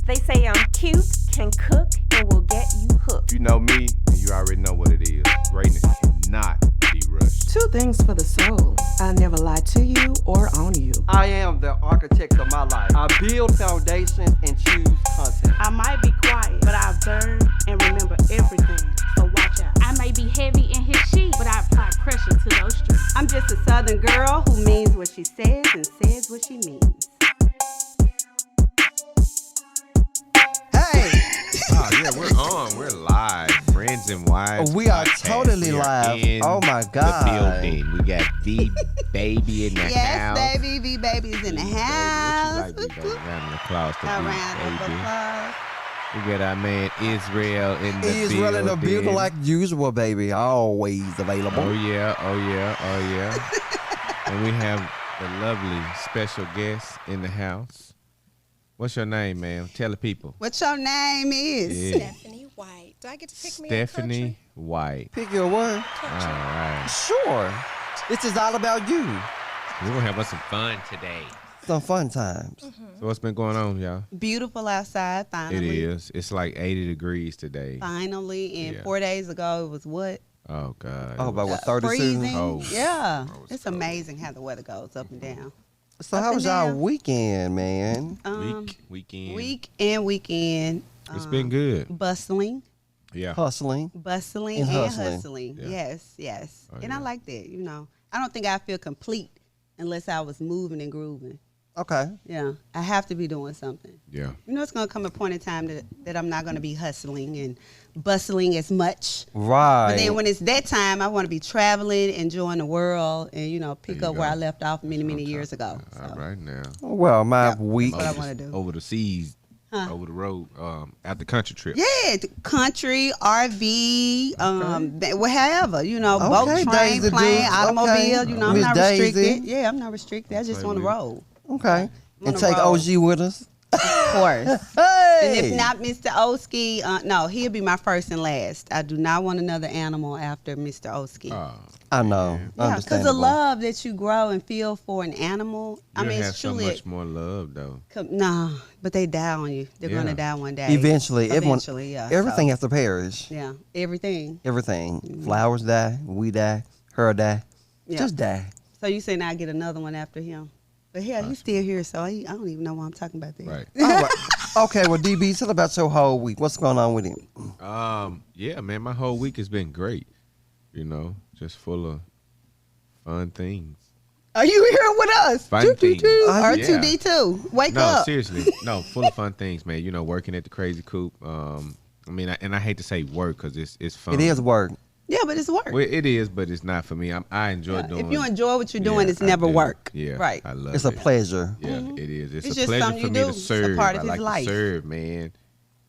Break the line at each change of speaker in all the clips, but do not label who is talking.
They say I'm cute, can cook, and will get you hooked.
You know me, and you already know what it is. Greatness cannot be rushed.
Two things for the soul. I never lie to you or on you.
I am the architect of my life. I build foundations and choose content.
I might be quiet, but I observe and remember everything, so watch out.
I may be heavy in his sheets, but I apply pressure to those streets.
I'm just a southern girl who means what she says and says what she means.
Oh, yeah, we're on. We're live. Friends and Wives.
We are
podcast.
totally
We are
live.
in
Oh, my God.
The building. We got V-Baby in the house.
Yes, baby. V-Baby's in the house.
What you like, V-Baby? Round of applause to
A round of
V-Baby.
applause.
We got our man Israel in the building.
Israel in the building like usual, baby. Always available.
Oh, yeah. Oh, yeah. Oh, yeah. And we have the lovely special guest in the house. What's your name, ma'am? Tell the people.
What your name is?
Yeah.
Stephanie White. Do I get to pick me
Stephanie White.
Pick your one.
All right.
Sure. This is all about you.
We're going to have us some fun today.
Some fun times.
So what's been going on, y'all?
Beautiful outside, finally.
It is. It's like 80 degrees today.
Finally. And
Yeah.
4 days ago, it was what?
Oh, God.
Oh, about what, 32?
Freezing.
Oh.
Yeah.
Oh, it's
It's
cold.
amazing how the weather goes up and down.
So
Up
how
and
was y'all
down.
weekend, man?
Weekend.
Weekend.
It's been good.
Bustling.
Yeah.
Hustling.
Bustling
And
and
hustling.
hustling.
Yeah.
Yes.
Oh,
And
yeah.
I like that, I don't think I feel complete unless I was moving and grooving.
Okay.
Yeah. I have to be doing something.
Yeah.
It's going to come a point in time that I'm not going to be hustling and bustling as much.
Right.
But then when it's that time, I want to be traveling, enjoying the world, and, pick
There you
up where
go.
I left off many,
That's
many
what I'm
years ago.
talking about.
So,
All right now.
Well, my
Yeah.
week.
That's what I wanna do.
Over the seas,
Huh.
over the road, at the country trip.
yeah, the country, RV, whatever, boat,
Okay,
train,
Daisy
plane,
Dukes,
automobile,
okay.
I'm
Miss
not
Daisy.
restricted. Yeah, I'm not restricted. I just
Play
want to
with-
roll,
Okay.
On
And
the
take
road.
OG with us.
of course.
Hey.
And if not Mr. Oski, no, he'll be my first and last. I do not want another animal after Mr. Oski.
Oh,
I know.
Yeah, because
Understandable.
the love that you grow and feel for an animal,
you
it's
have so
truly.
much more love though.
No, but they die on you. They're
Yeah.
going to die one day.
Eventually,
Eventually, yeah.
everything
so,
has to perish.
yeah, everything.
Everything. Flowers die, we die, her die.
Yeah.
Just die.
So you saying I get another one after him? But hell, he's still here, so I don't even know why I'm talking about that.
Right.
All right. Okay, well, DB, tell about your whole week. What's going on with him?
Yeah, man, my whole week has been great. Just full of fun things.
Are you here with us?
Fun things. Yeah.
R2D2. Wake
No,
up.
seriously. No, full of fun things, man. Working at the Crazy Coop. I hate to say work because it's fun.
It is work.
Yeah, but it's work.
Well, it is, but it's not for me. I enjoy doing.
If you enjoy what you're doing,
Yeah,
it's never
I do.
work.
Yeah,
Right.
I love
It's
it.
a pleasure.
Yeah, it is. It's
It's
a
just
pleasure
something
for
you
me
do.
to
It's a
serve.
part of
I
his
like
life.
to serve, man.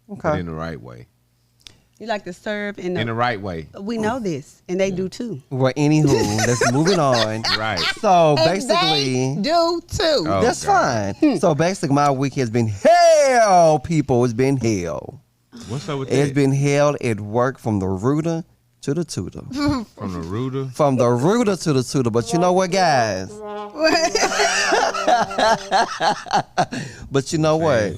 But
Okay.
in the right way.
You like to serve in
In the right way.
We know this, and they do too.
Well, anywho, let's moving on.
Right.
So
And
basically,
they do too.
Oh,
that's
God.
fine. So basically, my week has been hell, people. It's been hell.
What's up with
It's
that?
been hell at work from the rooter to the tutor.
From the rooter.
From the rooter to the tutor. But you know what, guys? But you know what?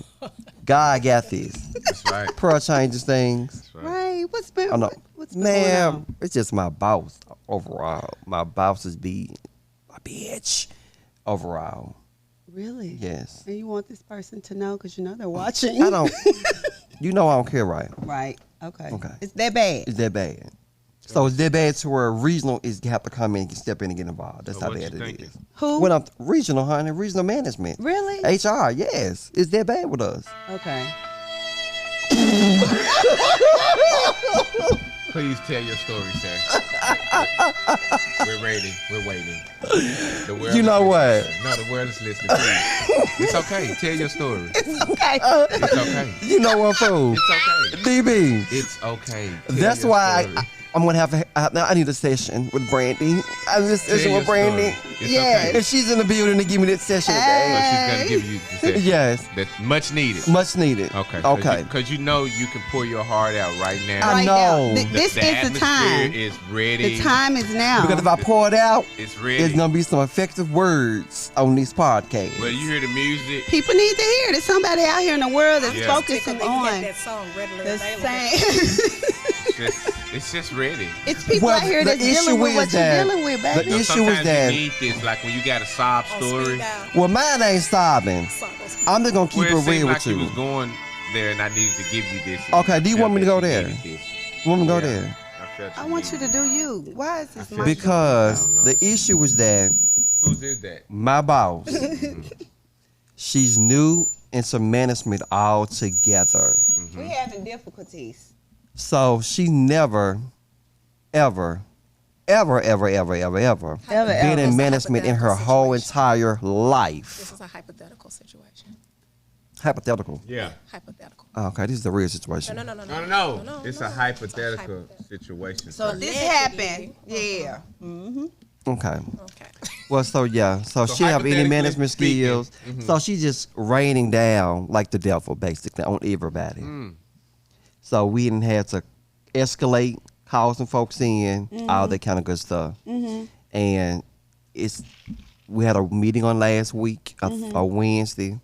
God got this.
That's right.
Prayer changes things.
That's right.
Right. What's been?
I know.
What's been going
Man,
on?
it's just my boss overall. My boss is be a bitch overall.
Really?
Yes.
And you want this person to know because they're watching.
I don't. You know I don't care, right?
Right. Okay.
Okay.
It's that bad.
It's that bad. So it's that bad to where regional is have to come in and step in and get involved. That's
So
how
what
bad
you
it
thinking?
is.
Who?
When I'm regional, honey, regional management.
Really?
HR, yes. It's that bad with us.
Okay.
Please tell your story, sir. We're waiting. We're waiting. The world
You
is
know
listening.
what?
No, the world is listening. Please. It's okay. Tell your story.
Okay.
It's okay.
You know what, fool?
It's okay.
DB.
It's okay. Tell
That's
your
why
story.
I'm gonna have. I need a session with Brandy. I need a session
Tell
with Brandy.
your It's
Yes.
okay.
If she's in the building to give me that session
So
today.
she's gonna give you the session.
Yes.
That's much needed.
Much needed.
Okay.
Okay.
Because you know you can pour your heart out right now.
I
Right
know.
now. This
the
is the
atmosphere
time.
is ready.
The time is now.
Because if I pour it out,
It's ready.
it's gonna be some effective words on this podcast.
Well, you hear the music.
People need to hear. There's somebody out here in the world that's
Yeah.
focusing on
song readily
the
available.
same.
It's just ready.
It's people
Well,
out here
the
that's dealing
issue
with what
is
you're
that
dealing with,
the
baby.
issue
Sometimes
is that-
you need this, like when you got a sob story.
Well, mine ain't sobbing. I'm just gonna keep
Well,
it
it seemed
real
like
with
you
you.
was going there, and I needed to give you this.
Okay, do you want me to go
I felt that
there?
you needed this.
You want me to go
Yeah.
there?
I want you to do you. Why is this my
Because
I don't know.
the issue is that
Whose is that?
my boss, she's new into management altogether.
We having difficulties.
So she never, ever, ever, ever, ever, ever, ever
Ever,
been
ever.
in management in her whole entire
This
life.
is a hypothetical situation.
Hypothetical.
Yeah.
Hypothetical.
Okay, this is the real situation.
No. It's a hypothetical situation.
So this happened. Yeah.
Okay.
Okay.
Well, so yeah, so
So
she have any
hypothetically
management
speaking,
skills. So she's just raining down like the devil, basically, on everybody. So we didn't have to escalate, call some folks in, all that kind of good stuff. And we had a meeting on last week, a Wednesday.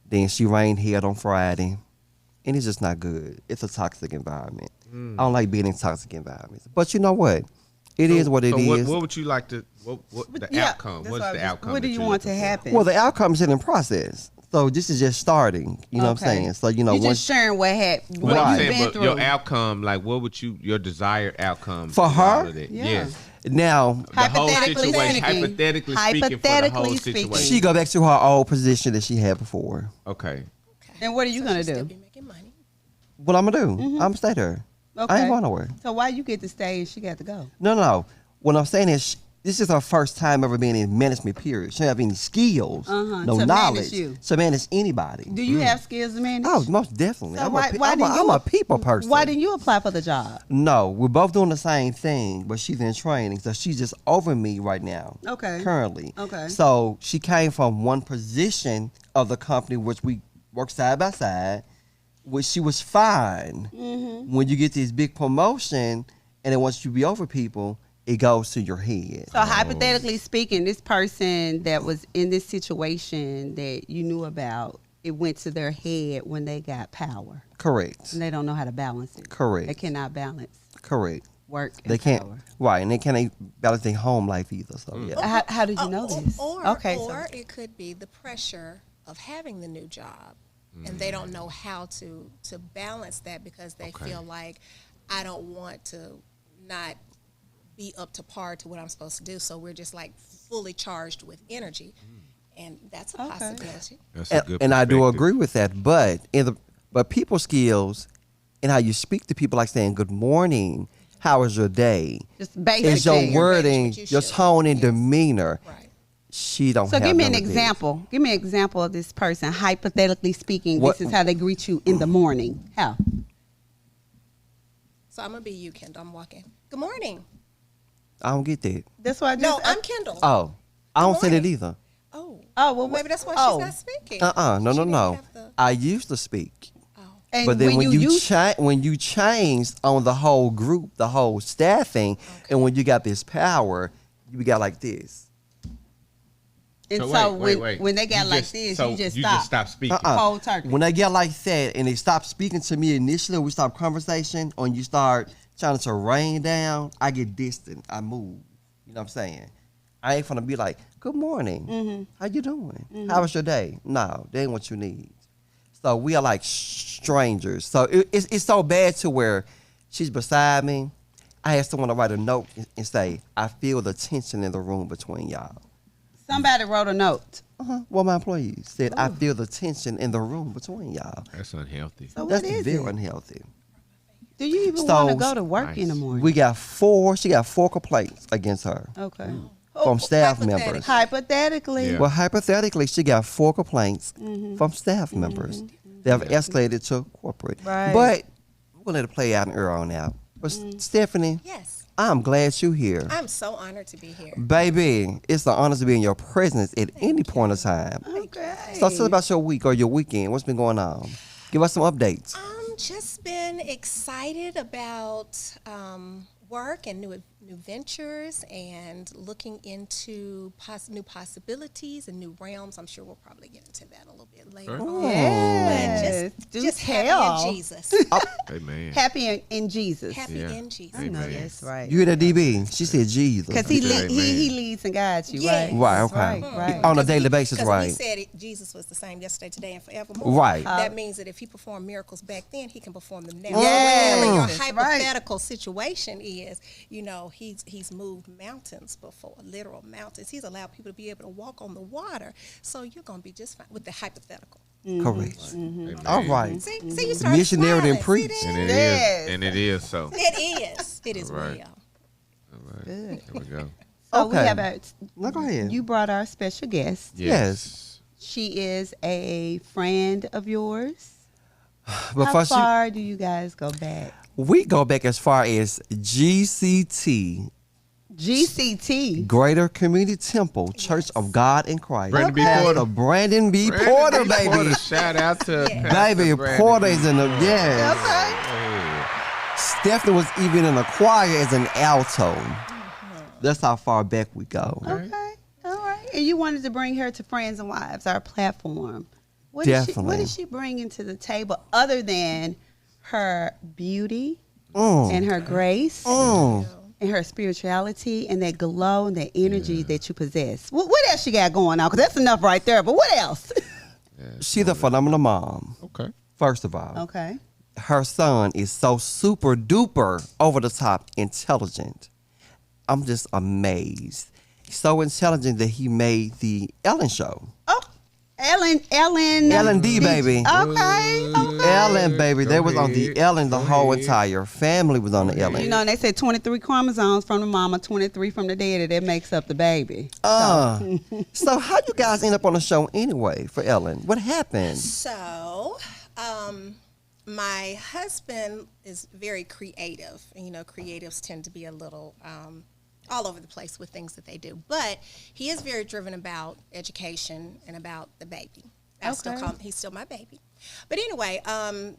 Then she rained head on Friday, and it's just not good. It's a toxic environment. I don't like being in toxic environments. But you know what? It is what it is.
What would you like to? What the
Yeah,
outcome?
that's
What's
what
the
I was-
outcome?
What do
that
you
you're
want to
looking for?
happen?
Well, the outcome is in process. So this is just starting. You know what I'm
Okay.
saying? So you know,
You
once
just sharing what happened,
What
what
I'm
you've
saying,
been
but
through.
your outcome, like what would your desired outcome
For
of
her?
all of that?
Yeah.
Yes.
now
The whole
Hypothetically
situation.
speaking.
Hypothetically speaking, for the
Hypothetically
whole
speaking.
situation.
she go back to her old position that she had before.
Okay.
And what are you gonna
Still
do?
be making money.
What I'm gonna do? I'm gonna stay there.
Okay.
I ain't going nowhere.
So why you get to stay and she got to go?
No. What I'm saying is, this is her first time ever being in management. Period. She don't have any skills, no
to manage
knowledge
you.
to manage anybody.
Do you have skills to manage?
Oh, most definitely.
So
I'm a people person.
Why didn't you apply for the job?
No, we're both doing the same thing, but she's in training, so she's just over me right now.
Okay.
Currently.
Okay.
So she came from one position of the company, which we work side by side, which she was fine. When you get this big promotion, and then once you be over people, it goes to your head.
So hypothetically speaking, this person that was in this situation that you knew about, it went to their head when they got power,
Correct.
and they don't know how to balance it.
Correct.
They cannot balance
Correct.
work. And
They can't.
power.
Right, and they can't balance their home life either. So yeah.
How did you know this?
Or
so
it could be the pressure of having the new job, and they don't know how to balance that because they feel like I don't want to not be up to par to what I'm supposed to do. So we're just like fully charged with energy, and that's a possibility.
That's a good
And I do
perspective.
agree with that, but people skills and how you speak to people, like saying good morning, how is your day,
just basic
is your
things.
wording,
What you
your
should.
tone and
Yes.
demeanor.
Right.
She don't.
So
have
give me an
none of this.
example. Give me an example of this person. Hypothetically speaking,
What-
this is how they greet you in the morning. How?
So I'm gonna be you, Kendall. I'm walking. Good morning.
I don't get that.
That's why I just.
No, I'm Kendall.
Oh, I don't say that
morning.
either.
Oh.
Oh, well,
Maybe that's why
oh.
she's not speaking.
No,
She didn't
no.
have the-
I used to speak.
And
But then when you
use-
changed on the whole group, the whole staffing, and when you got this power, you got like this.
and
So
so
wait.
when they got
You
like
just-
this,
so
you just
you
stop.
just stop speaking.
Cold turkey.
When they get like that and they stop speaking to me initially, we stop conversation, or you start trying to rain down, I get distant. I move. You know what I'm saying? I ain't gonna be like, good morning. How you doing? How was your day? No, that ain't what you need. So we are like strangers. So it's so bad to where she's beside me. I had someone to write a note and say, I feel the tension in the room between y'all.
Somebody wrote a note.
Well, my employees said, I feel the tension in the room between y'all.
That's unhealthy.
So
That's
what is
very
it?
unhealthy.
Do you even
So-
want to go to work in the
Nice.
morning?
She got 4 complaints against her
Okay.
from staff
hypothetically.
members.
Hypothetically.
Yeah.
Well, hypothetically, she got 4 complaints from staff members. They have escalated to corporate.
Right.
But we're going to let it play out and earn on out. But Stephanie,
Yes.
I'm glad you're here.
I'm so honored to be here.
Baby, it's an honor to be in your presence at any point of time.
Okay.
So tell us about your week or your weekend. What's been going on? Give us some updates.
Just been excited about work and new ventures and looking into new possibilities and new realms. I'm sure we'll probably get into that a little bit later on.
Yes.
But
Do
just
tell.
happy in Jesus.
Amen.
Happy in Jesus.
Happy
Yeah.
in Jesus.
I know
Amen.
that's right.
You hear that, DB? She said Jesus.
Because
Amen.
he leads and guides you,
Yes.
right?
Right, okay.
Right.
On a daily basis,
Because
right.
he said Jesus was the same yesterday, today, and forevermore.
Right.
That means that if he performed miracles back then, he can perform them now.
Yes.
So your
That's
hypothetical situation is, he's moved mountains before, literal mountains. He's allowed people to be able to walk on the water. So you're going to be just fine with the hypothetical.
Correct.
Amen.
All right.
See, you started
Missionary
smiling.
and preach.
See
And
that?
it
Yes.
is. And it is so.
It is. It is
All right.
well.
All right.
Good.
Here we go.
So we
Okay.
have
No, go ahead.
you brought our special guest.
Yes.
She is a friend of yours.
But
How
first,
far do you guys go back?
we go back as far as GCT,
GCT.
Greater Community Temple, Church of God in Christ.
Brandon B.
Pastor
Porter.
Brandon B.
Brandon
Porter,
B.
baby.
Porter. Shout out to Pastor
Baby,
Brandon
Porter
B.
is in the, yes.
Okay.
Stephanie was even in the choir as an alto. That's how far back we go.
Okay. All right. And you wanted to bring her to Friends and Wives, our platform. What
Definitely.
is she bringing to the table other than her beauty
Mm.
and her grace
Mm.
and her spirituality and that glow and that energy that you possess? What else she got going on? Because that's enough right there. But what else?
She's a phenomenal mom,
Okay.
first of all.
Okay.
Her son is so super duper over the top intelligent. I'm just amazed. So intelligent that he made the Ellen show.
Oh, Ellen
D, baby.
Okay.
Ellen, baby. They
Go
was on the
ahead.
Ellen. The
Go
whole
ahead.
entire family was on the Ellen.
You know, and they said 23 chromosomes from the mama, 23 from the daddy. That makes up the baby.
So how you guys end up on the show anyway for Ellen? What happened?
So, my husband is very creative. And, creatives tend to be a little all over the place with things that they do. But he is very driven about education and about the baby. I still call him, he's still my baby. But anyway,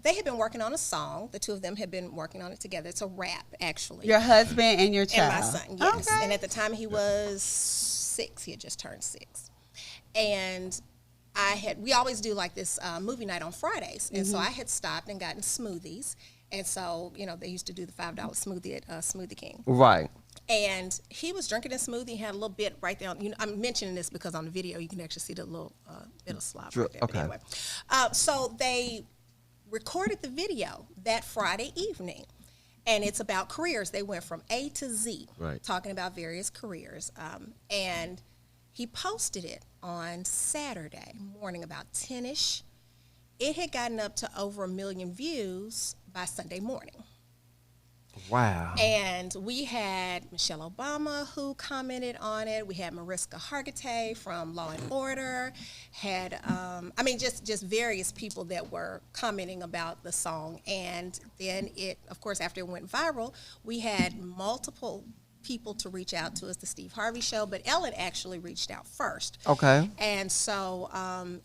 they had been working on a song. The two of them had been working on it together. It's a rap, actually.
Your husband and your child.
And my son, yes.
Okay.
And at the time he was 6. He had just turned 6. And we always do like this movie night on Fridays. And so I had stopped and gotten smoothies. And so, they used to do the $5 smoothie at Smoothie King.
Right.
And he was drinking his smoothie, had a little bit right there. I'm mentioning this because on the video you can actually see the little bit of slop right there. But
Okay.
anyway, so they recorded the video that Friday evening, and it's about careers. They went from A to Z,
Right.
talking about various careers. And he posted it on Saturday morning about 10-ish. It had gotten up to over 1 million views by Sunday morning.
Wow.
And we had Michelle Obama who commented on it. We had Mariska Hargitay from Law and Order. Had just various people that were commenting about the song. And then of course, after it went viral, we had multiple people to reach out to us, the Steve Harvey Show, but Ellen actually reached out first.
Okay.
And so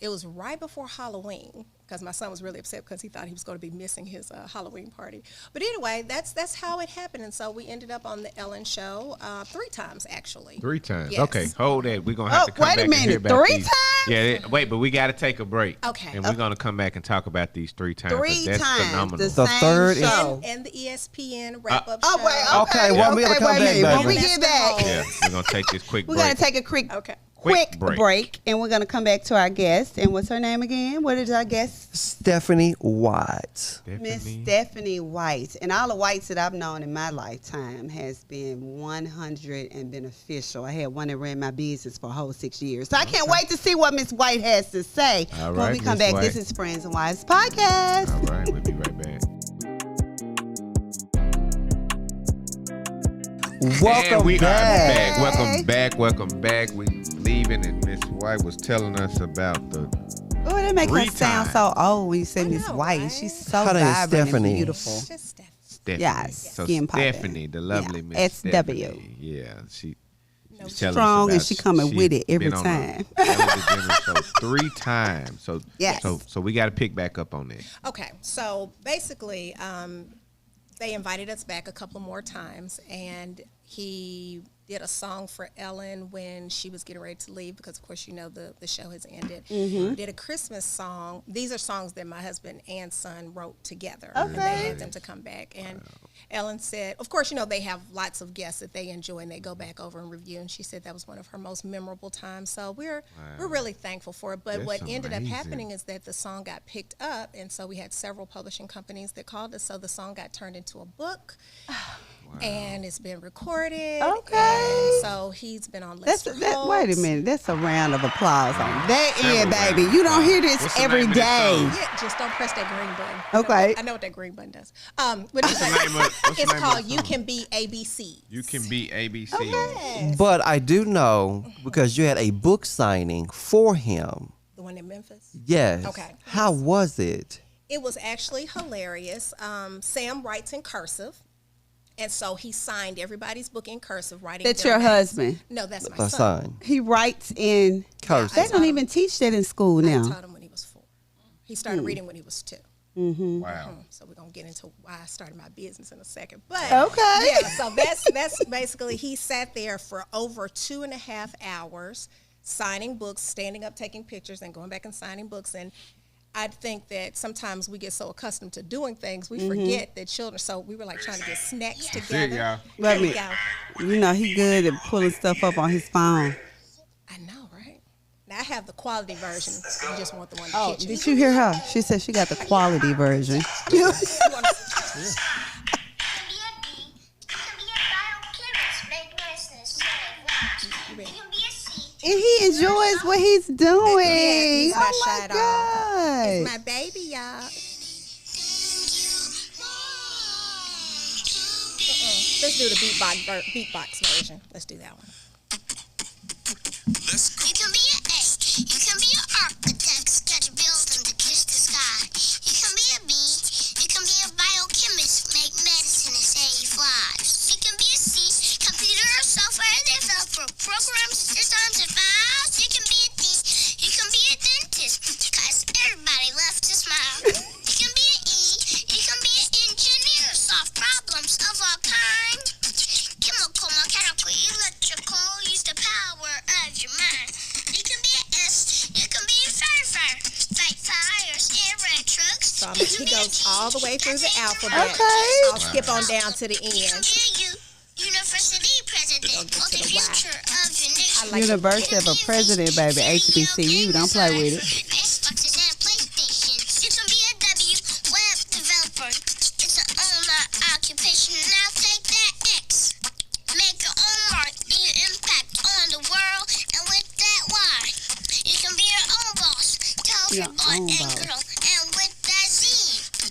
it was right before Halloween, because my son was really upset because he thought he was going to be missing his Halloween party. But anyway, that's how it happened. And so we ended up on the Ellen Show 3 times, actually.
3 times.
Yes.
Okay, hold that. We're going to have to come
wait
back
a minute,
and hear about
3
these.
times?
Yeah, wait, but we got to take a break.
Okay.
And we're going to come back and talk about these 3 times.
3
That's
times.
phenomenal.
The
The
same
third
show.
And the ESPN wrap-up
Oh,
show.
wait.
Okay, well, we gotta come
wait a
back,
minute. When
baby.
we get back,
Yeah, we're going to take this quick
we
break.
got to take a quick
Quick break.
and we're going to come back to our guest. And what's her name again? What is our guest?
Stephanie White.
Miss Stephanie White. And all the whites that I've known in my lifetime has been 100 and beneficial. I had one that ran my business for a whole 6 years. So I can't wait to see what Miss White has to say.
All
When
right,
we come
Miss
back,
White.
this is Friends and Wives Podcast.
All right, we'll be right back.
Welcome
and we
back.
are back. Welcome back. We leaving, and Miss White was telling us about the.
Oh, that make her
3
sound
times.
so old when you say
I
Miss
know,
White.
right?
She's so
Her name is
vibrant and
Stephanie.
beautiful.
Just Steph.
Stephanie.
Yes,
So
skin popping.
Stephanie, the lovely
Yeah,
Miss
SW.
Stephanie. Yeah, she's telling
Strong,
us
and
about
she coming with it every
been on
time.
the Ellen DeGeneres show 3 times. So
Yes.
so we got to pick back up on that.
Okay, so basically, they invited us back a couple more times, and he did a song for Ellen when she was getting ready to leave because, of course, you know the show has ended. Did a Christmas song. These are songs that my husband and son wrote together. And they had them to come back. And Ellen said, of course, you know, they have lots of guests that they enjoy and they go back over and review. And she said that was one of her most memorable times. So we're really thankful for it. But
That's
what ended up
amazing.
happening is that the song got picked up. And so we had several publishing companies that called us. So the song got turned into a book. And it's been recorded.
Okay.
And so he's been on lists for holds.
Wait a minute. That's a round of applause on that end, baby. You don't hear this
What's the
every
name of this
day.
song?
Yeah, just don't press that green button.
Okay.
I know what that green button does. But
What's the name of
it's
the
called You
song?
Can Be ABC.
You Can Be ABC.
But I do know because you had a book signing for him.
The one in Memphis.
Yes.
Okay.
How was it?
It was actually hilarious. Sam writes in cursive. And so he signed everybody's book in cursive, writing.
That's
their
your
names.
husband.
No, that's my
A
son.
sign.
He writes in
Cursive.
They don't even teach that in school
I
now.
taught him when he was 4. He started reading when he was 2.
Wow.
So we're gonna get into why I started my business in a second. But
Okay.
yeah, so that's basically he sat there for over 2.5 hours signing books, standing up, taking pictures, and going back and signing books. And I think that sometimes we get so accustomed to doing things, we forget that children. So we were like trying to get snacks together.
y'all.
Let
There we
me-
go.
You know, he good at pulling stuff up on his phone.
I know, right? Now I have the quality version. You just want the one to
Oh,
hit you.
did you hear her? She said she got the quality version. And he enjoys what he's doing.
Yeah, he's not
Oh
shy
my
at all.
God.
It's my baby, y'all. Let's do the beatbox version. Let's do that one.
You can be an A. You can be an architect, sketch building to kiss the sky. You can be a B. You can be a biochemist, make medicine and save lives. You can be a C. Computer or software developer, program systems and files. You can be a D. You can be a dentist, cause everybody loves to smile. You can be an E. You can be an engineer, solve problems of all kinds. Chemical, mechanical, electrical, use the power of your mind. You can be an S. You can be a firefighter, fight fires and red trucks.
So he goes all the way through the alphabet.
Okay.
I'll skip on down to the
You can
end.
be a university president,
We'll
or
get
the
to the Y.
future of your nation.
like
University of a President, baby. HBCU. Don't play with it.
Xboxes and PlayStations. You can be a W web developer. It's an occupation. Now take that X. Make your own mark and your impact on the world. And with that Y, you can be your own boss. Tell
Your
your boy
own
and
boss.
girl. And with that Z,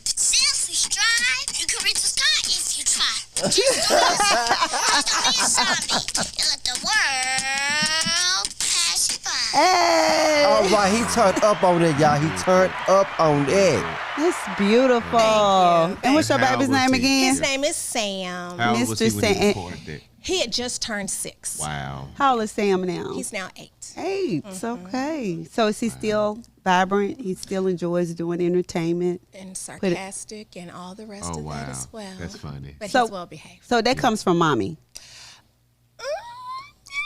if you strive, you can reach the sky if you try. Just do this. Just don't be a zombie. And let the world pass you by.
Hey,
All right, he turned up on it, y'all. He turned up on it.
that's beautiful.
Thank you.
And what's your
How
baby's
was
name
he?
again?
His name is Sam.
How old was he
Mr.
when he
Sam-
recorded that?
He had just turned 6.
Wow.
How old is Sam now?
He's now 8.
8. Okay. So is he still vibrant? He still enjoys doing entertainment.
And sarcastic and all the rest
Oh,
of
wow.
that as well.
That's funny.
But
So-
he's well behaved.
So that comes from mommy.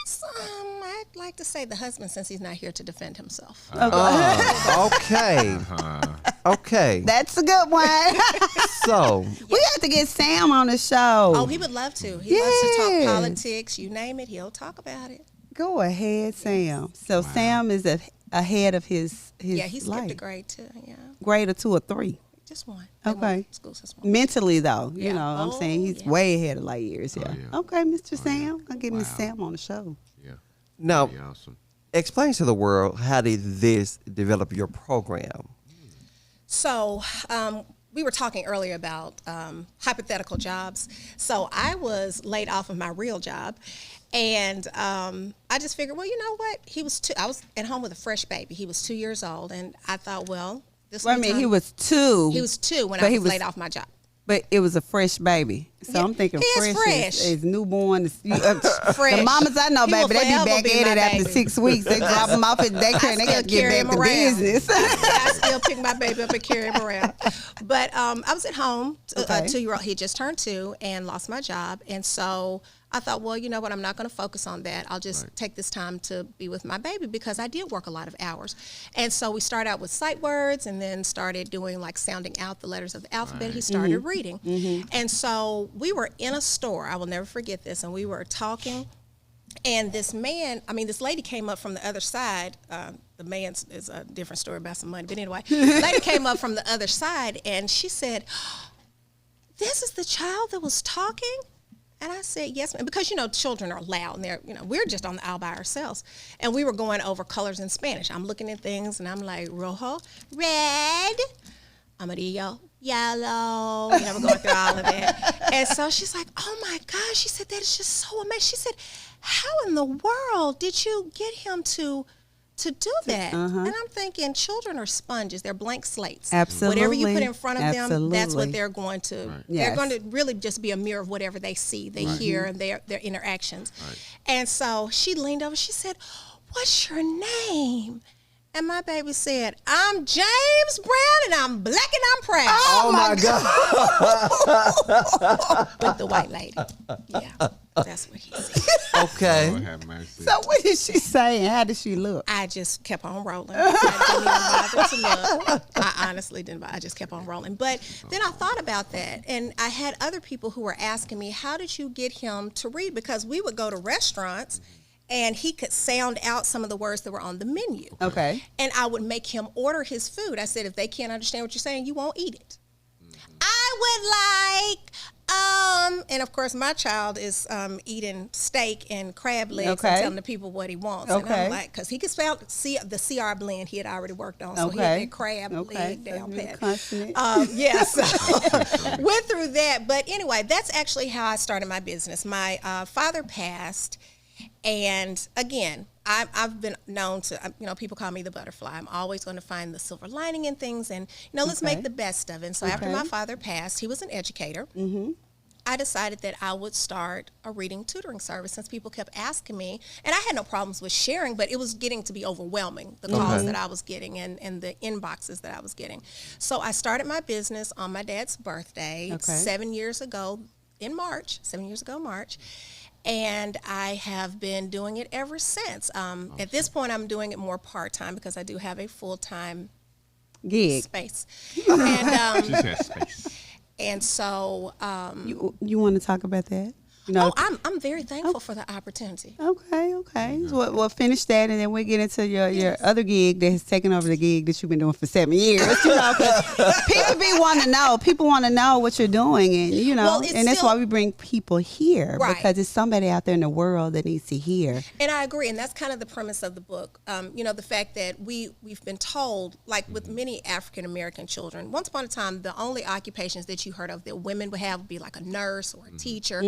Yes, I'd like to say the husband since he's not here to defend himself.
Okay. Okay.
That's a good one.
So,
We have to get Sam on the show.
Oh, he would love to. He loves to
Yes.
talk politics. You name it, he'll talk about it.
Go ahead, Sam. So Sam is ahead of his
Yeah, he skipped
life.
a grade too. Yeah,
Grade or 2 or 3.
just one.
Okay.
School system.
Mentally, though, you
Yeah.
know, I'm
Oh,
saying he's
yeah.
way ahead of light years. Yeah.
yeah.
Okay, Mr. Sam. I'll get Miss
Wow.
Sam on the show.
Yeah.
now
Pretty awesome.
explain to the world how did this develop your program?
So, we were talking earlier about hypothetical jobs. So I was laid off of my real job, and I just figured, well, you know what? I was at home with a fresh baby. He was 2 years old, and I thought, well, this.
Wait a minute, he was 2.
He was 2 when
but
I
he
was laid off my job.
But it was a fresh baby. So
Yeah,
I'm thinking
he is
fresh
fresh.
is newborn.
Fresh.
The mamas I know,
He will
baby, they be
forever
back
be
at
my
it after
baby.
6 weeks. They drop them off at daycare and they got to
carry
get
him
back to
around.
business.
I still pick my baby up and carry him around. But I was at home,
Okay.
a 2-year-old. He just turned 2 and lost my job. And so I thought, well, you know what? I'm not going to focus on that. I'll just take this time to be with my baby because I did work a lot of hours. And so we started out with sight words and then started doing like sounding out the letters of the alphabet. He started reading. And so we were in a store. I will never forget this. And we were talking. And this lady came up from the other side. The man is a different story about some money. But anyway, the lady came up from the other side and she said, "This is the child that was talking?" And I said, "Yes, ma'am," because, children are loud and we're just on the aisle by ourselves. And we were going over colors in Spanish. I'm looking at things and I'm like, rojo, red, amarillo, yellow. We're going through all of that. And so she's like, "Oh my gosh," she said, "that is just so amazing." She said, "How in the world did you get him to do that?" And I'm thinking, children are sponges. They're blank slates.
Absolutely.
Whatever you put in front of them, that's
Absolutely.
what they're going to.
Right.
They're
Yes.
going to really just be a mirror of whatever they see, they hear, and their interactions.
Right.
And so she leaned over. She said, "What's your name?" And my baby said, "I'm James Brown, and I'm black and I'm proud."
Oh my God.
With the white lady. Yeah, that's what he said.
Okay.
Lord have mercy.
So what did she say and how did she look?
I just kept on rolling. I didn't even bother to look. I honestly didn't. I just kept on rolling. But then I thought about that, and I had other people who were asking me, "How did you get him to read?" Because we would go to restaurants, and he could sound out some of the words that were on the menu.
Okay.
And I would make him order his food. I said, "If they can't understand what you're saying, you won't eat it." I would like, and of course my child is eating steak and crab legs
Okay.
and telling the people what he wants. And
Okay.
I'm like, because he could spell the CR blend he had already worked on. So he had
Okay.
that crab leg down pat.
Consonant.
Yes, went through that. But anyway, that's actually how I started my business. My father passed, and again, I've been known to, people call me the butterfly. I'm always going to find the silver lining in things, and let's make the best of it. And so after my father passed, he was an educator. I decided that I would start a reading tutoring service since people kept asking me, and I had no problems with sharing, but it was getting to be overwhelming, the calls that I was getting and the inboxes that I was getting. So I started my business on my dad's birthday 7 years ago in March, 7 years ago March. And I have been doing it ever since. At this point, I'm doing it more part-time because I do have a full-time
Gig.
space. And,
She said space.
and so,
You want to talk about that?
I'm very thankful for the opportunity.
Okay. So we'll finish that, and then we'll get into your other gig that has taken over the gig that you've been doing for 7 years. 'Cause people want to know what you're doing, and
Well, it's
and that's
still-
why we bring people here,
Right.
because it's somebody out there in the world that needs to hear.
And I agree, and that's kind of the premise of the book. The fact that we've been told, like with many African American children, once upon a time, the only occupations that you heard of that women would have would be like a nurse or a teacher.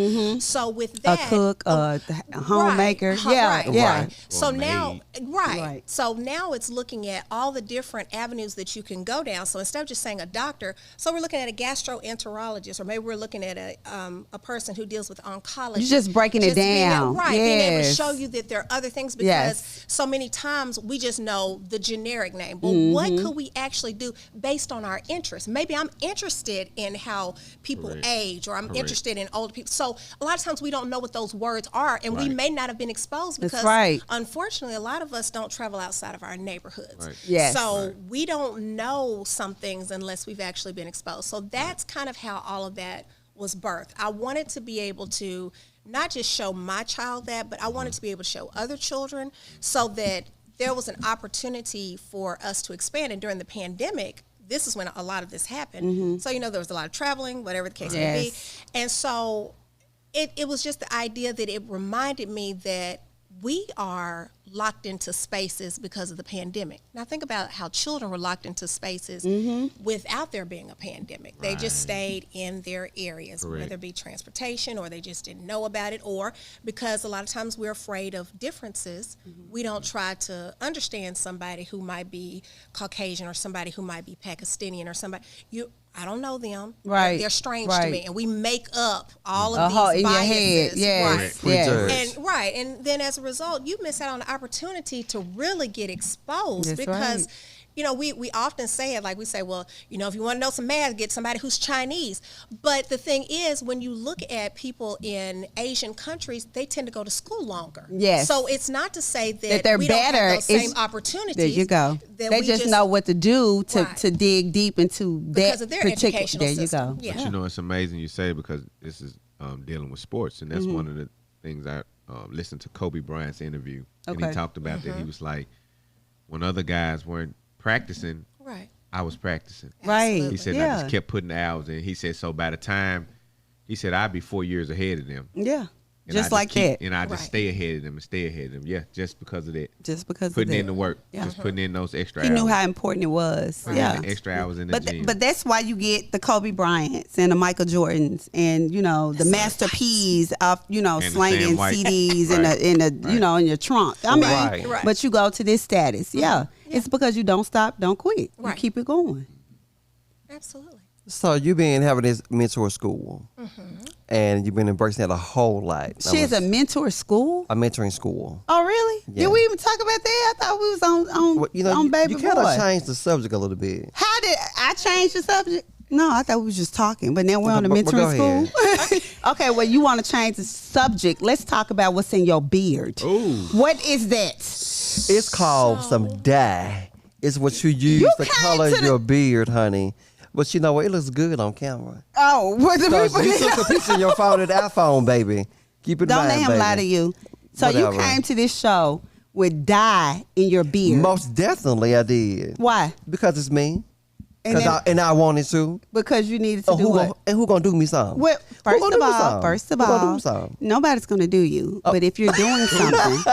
So with that,
A cook, a homemaker,
Right,
yeah.
Right.
So
Or
now,
maid.
Right.
So now it's looking at all the different avenues that you can go down. So instead of just saying a doctor, so we're looking at a gastroenterologist, or maybe we're looking at a person who deals with oncology.
You're just breaking it down.
Being able to
Yes.
show you that there are other things, because
Yes.
so many times we just know the generic name. But what could we actually do based on our interests? Maybe I'm interested in how people
Correct.
age, or I'm
Correct.
interested in older people. So a lot of times we don't know what those words are, and we
Right.
may not have been exposed
That's
because
right.
unfortunately a lot of us don't travel outside of our neighborhoods.
Right.
Yes.
So we don't know some things unless we've actually been exposed. So that's kind of how all of that was birthed. I wanted to be able to not just show my child that, but I wanted to be able to show other children, so that there was an opportunity for us to expand. And during the pandemic, this is when a lot of this happened. So, there was a lot of traveling, whatever the case may be.
Yes.
And so it was just the idea that it reminded me that we are locked into spaces because of the pandemic. Now think about how children were locked into spaces without there being a pandemic. They just stayed in their areas,
Correct.
whether it be transportation, or they just didn't know about it, or because a lot of times we're afraid of differences, we don't try to understand somebody who might be Caucasian, or somebody who might be Pakistani, or somebody. I don't know them.
Right.
They're strange
Right.
to me. And we make up all of
Uh-huh,
these
in your
biases.
head. Yes.
Right.
Yes.
And then as a result, you miss out on the opportunity to really get exposed
That's
because
right.
you know, we often say it like we say, well, you know, if you want to know some math, get somebody who's Chinese. But the thing is, when you look at people in Asian countries, they tend to go to school longer.
Yes.
So it's not to say that
they're
we
better.
don't have those same
It's-
opportunities.
There you go.
that
They
we
just know what to do to dig deep into
because
that
of their
particular.
educational
There you
system.
go.
Yeah.
But you know, it's amazing you say because this is dealing with sports, and that's
Mm-hmm.
one of the things I listened to Kobe Bryant's interview, and
Okay.
he talked about that.
Mm-hmm.
He was like, when other guys weren't practicing,
Right.
I was practicing.
Right.
He said, I
Yeah.
just kept putting the hours in. He said, so by the time, he said, I'd be 4 years ahead of them.
Yeah.
And I
Just like that.
And I just
Right.
stay ahead of them and stay ahead of them. Yeah, just because of that.
Just because
Putting
of
in
that.
the work.
Yeah.
Just putting in those extra
He
hours.
knew how important it was.
Putting
Yeah.
in the extra hours in the gym.
But that's why you get the Kobe Bryants and the Michael Jordans and, you know, the Master P's of, you know,
And the
slanging
Sam White.
CDs
Right.
in the
Right.
you know, in your trunk. I mean,
Right.
Right.
but you go to this status. Yeah. It's because you don't stop, don't quit.
Right.
You keep it going.
Absolutely.
So you've been having this mentor school, and you've been embracing that a whole lot.
She has a mentor school?
a mentoring school.
Oh, really?
Yeah.
Did we even talk about that? I thought we was on
Well, you know,
on Baby
you kind of
Boy.
changed the subject a little bit.
How did I change the subject? No, I thought we was just talking, but now we're on the
But go
mentoring school. Okay, well, you want to change the subject. Let's talk about what's in your beard.
Ooh.
What is that?
It's called some dye. It's what you use
You
to
came
color
to the-
your beard, honey. But you know what? It looks good on camera.
Oh, what the
Because
people
you took a picture of your phone at the iPhone, baby. Keep it in
Don't
mind,
let him
baby.
lie to you. So you
Whatever.
came to this show with dye in your beard.
Most definitely I did.
Why?
Because it's me.
And then-
And I wanted to.
Because you needed to do what?
Who gonna do me something?
Well,
Who
first
gonna
of
do me
all,
something? Who gonna do me something?
nobody's gonna do you. But if you're doing something,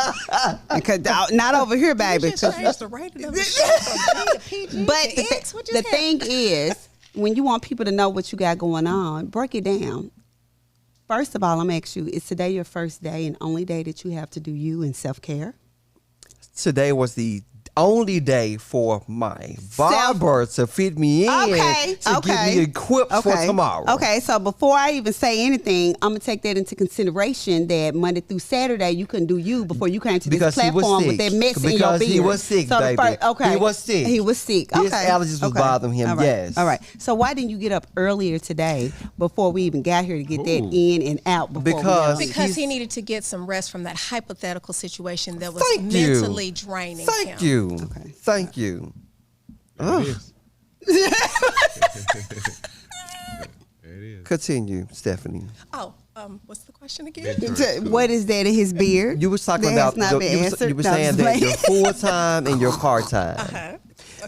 because not over here, baby.
You just changed the rating of the show from B to PG
But
to X. What
the
just happened?
thing is, when you want people to know what you got going on, break it down. First of all, I'm gonna ask you: is today your first day and only day that you have to do you and self care?
Today was the only day for my barber to fit me in to get me equipped for tomorrow.
Okay, so before I even say anything, I'm gonna take that into consideration that Monday through Saturday you couldn't do you before you came to this
Because he was
platform with
sick.
that mess in your
Because
beard.
he was sick,
so the
baby.
okay,
He was sick.
He was sick.
His
Okay.
allergies was bothering him,
All right.
yes.
All right. So why didn't you get up earlier today before we even got here to get that
Ooh.
in and out? Before
Because-
we
Because he
He's-
needed to get some rest from that hypothetical situation that was
Thank you.
mentally draining him.
Thank you.
Okay.
Thank you.
There it is. There it is.
Continue, Stephanie.
Oh, what's the question again?
What is that in his beard?
You was talking
That
about
has not been answered.
you were
No, I'm
saying
just
that
playing.
you're full time and you're part time.
Uh-huh.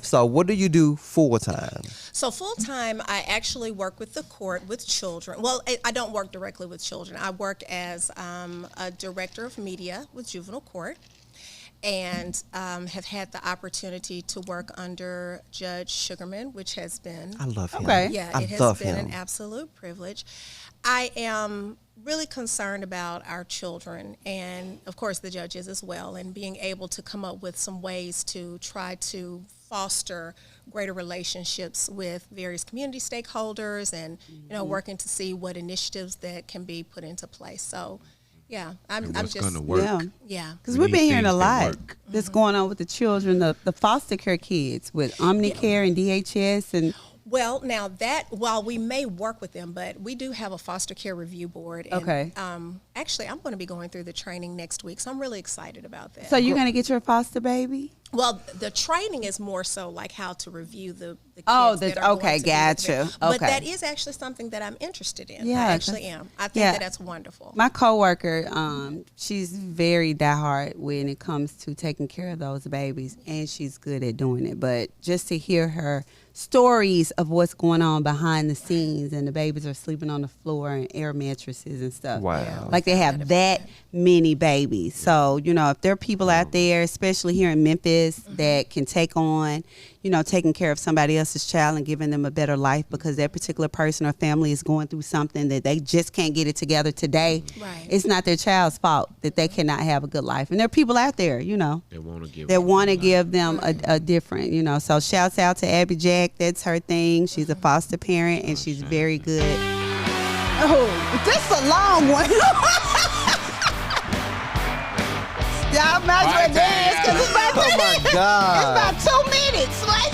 So what do you do full time?
So full time, I actually work with the court with children. Well, I don't work directly with children. I work as a director of media with juvenile court, and have had the opportunity to work under Judge Sugarman, which has been
I love him.
Okay.
yeah,
I
it has
love
been
him.
an absolute privilege. I am really concerned about our children, and of course the judges as well, and being able to come up with some ways to try to foster greater relationships with various community stakeholders, and working to see what initiatives that can be put into place. So, yeah,
And
I'm
what's
just
going to work.
Yeah.
yeah.
Because
We
we've
need
been hearing a
things that
lot
work.
that's going on with the children, the foster care kids with Omnicare and DHS and
Well, now that while we may work with them, but we do have a foster care review board. And,
Okay.
Actually, I'm going to be going through the training next week, so I'm really excited about that.
so you're gonna get your foster baby?
Well, the training is more so like how to review the kids.
Oh,
that
that's-
are going
okay,
to be with them.
gotcha.
But
Okay.
that is actually something that I'm interested in.
Yeah,
I actually am. I think
yeah.
that that's wonderful.
My coworker, she's very diehard when it comes to taking care of those babies, and she's good at doing it. But just to hear her stories of what's going on behind the scenes, and the babies are sleeping on the floor and air mattresses and stuff.
Wow.
Like they have that many babies. So, if there are people out there, especially here in Memphis, that can take on, taking care of somebody else's child and giving them a better life because that particular person or family is going through something that they just can't get it together today.
Right.
It's not their child's fault that they cannot have a good life. And there are people out there,
They want to give.
them a different, So shouts out to Abby Jack. That's her thing. She's a foster parent and she's very good. Oh, this is a long one. Y'all might as well dance because it's about
Oh my God.
It's about 2 minutes. Like,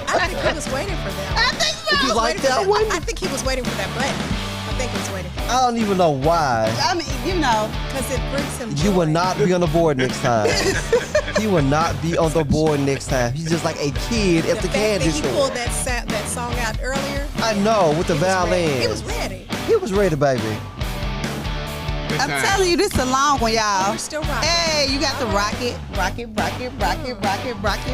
I think he was waiting for that.
I think so.
You like that one?
I think he was waiting for that button. I think he was waiting for
I don't even know why.
I mean,
because it brings him joy.
You will not be on the board next time. He will not be on the board next time. He's just like a kid at the
fact
candy
that he
store.
pulled that song out earlier.
I know, with the violin.
He was ready.
He was ready, baby.
I'm telling you, this is a long one, y'all.
We're still rocking.
Hey, you got the rocket.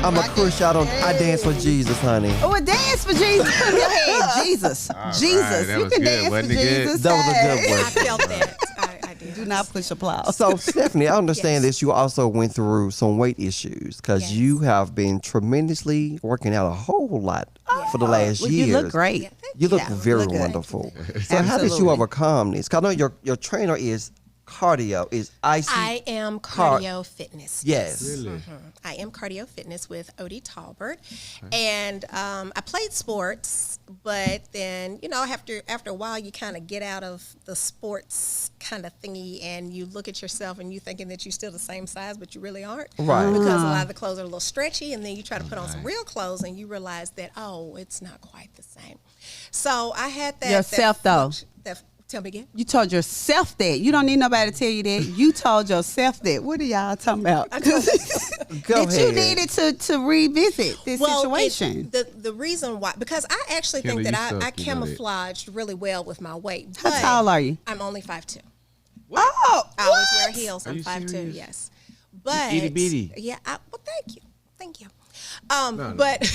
I'm a Christian. I dance for Jesus, honey.
Oh, a dance for Jesus. Put in your head, Jesus. Jesus.
that
You
was
can
good,
dance for
wasn't it good?
Jesus.
That was a good
Hey.
one.
I felt that. I did.
Do not push applause.
So, Stephanie, I understand
Yes.
this. You also went through some weight issues because
Yes.
you have been tremendously working out a whole lot for the last
Well,
years.
you look great.
Yeah, thank
You look
Yeah,
very
look good.
wonderful. So, how did you
Absolutely.
overcome this? Because I know your trainer is cardio, is IC.
I am cardio fitness.
Yes.
Really?
I am cardio fitness with Odie Talbert, and I played sports, but then after a while you kind of get out of the sports kind of thingy, and you look at yourself and you thinking that you're still the same size, but you really aren't,
Right.
Because a lot of the clothes are a little stretchy, and then you try to put on some real clothes, and you realize that it's not quite the same. So I had that
Yourself, though.
Tell me again.
You told yourself that. You don't need nobody to tell you that. You told yourself that. What are y'all talking about?
Go
that you
ahead.
needed to revisit this situation.
The reason why, because I actually
Kendall,
think that
you
I
suck, you know that.
camouflaged really well with my weight.
How
but
tall are you?
I'm only 5'2".
Oh,
I always wear
what?
heels.
Are
I'm
you
5'2",
serious?
yes. But
itty bitty.
yeah, well, thank you.
No.
But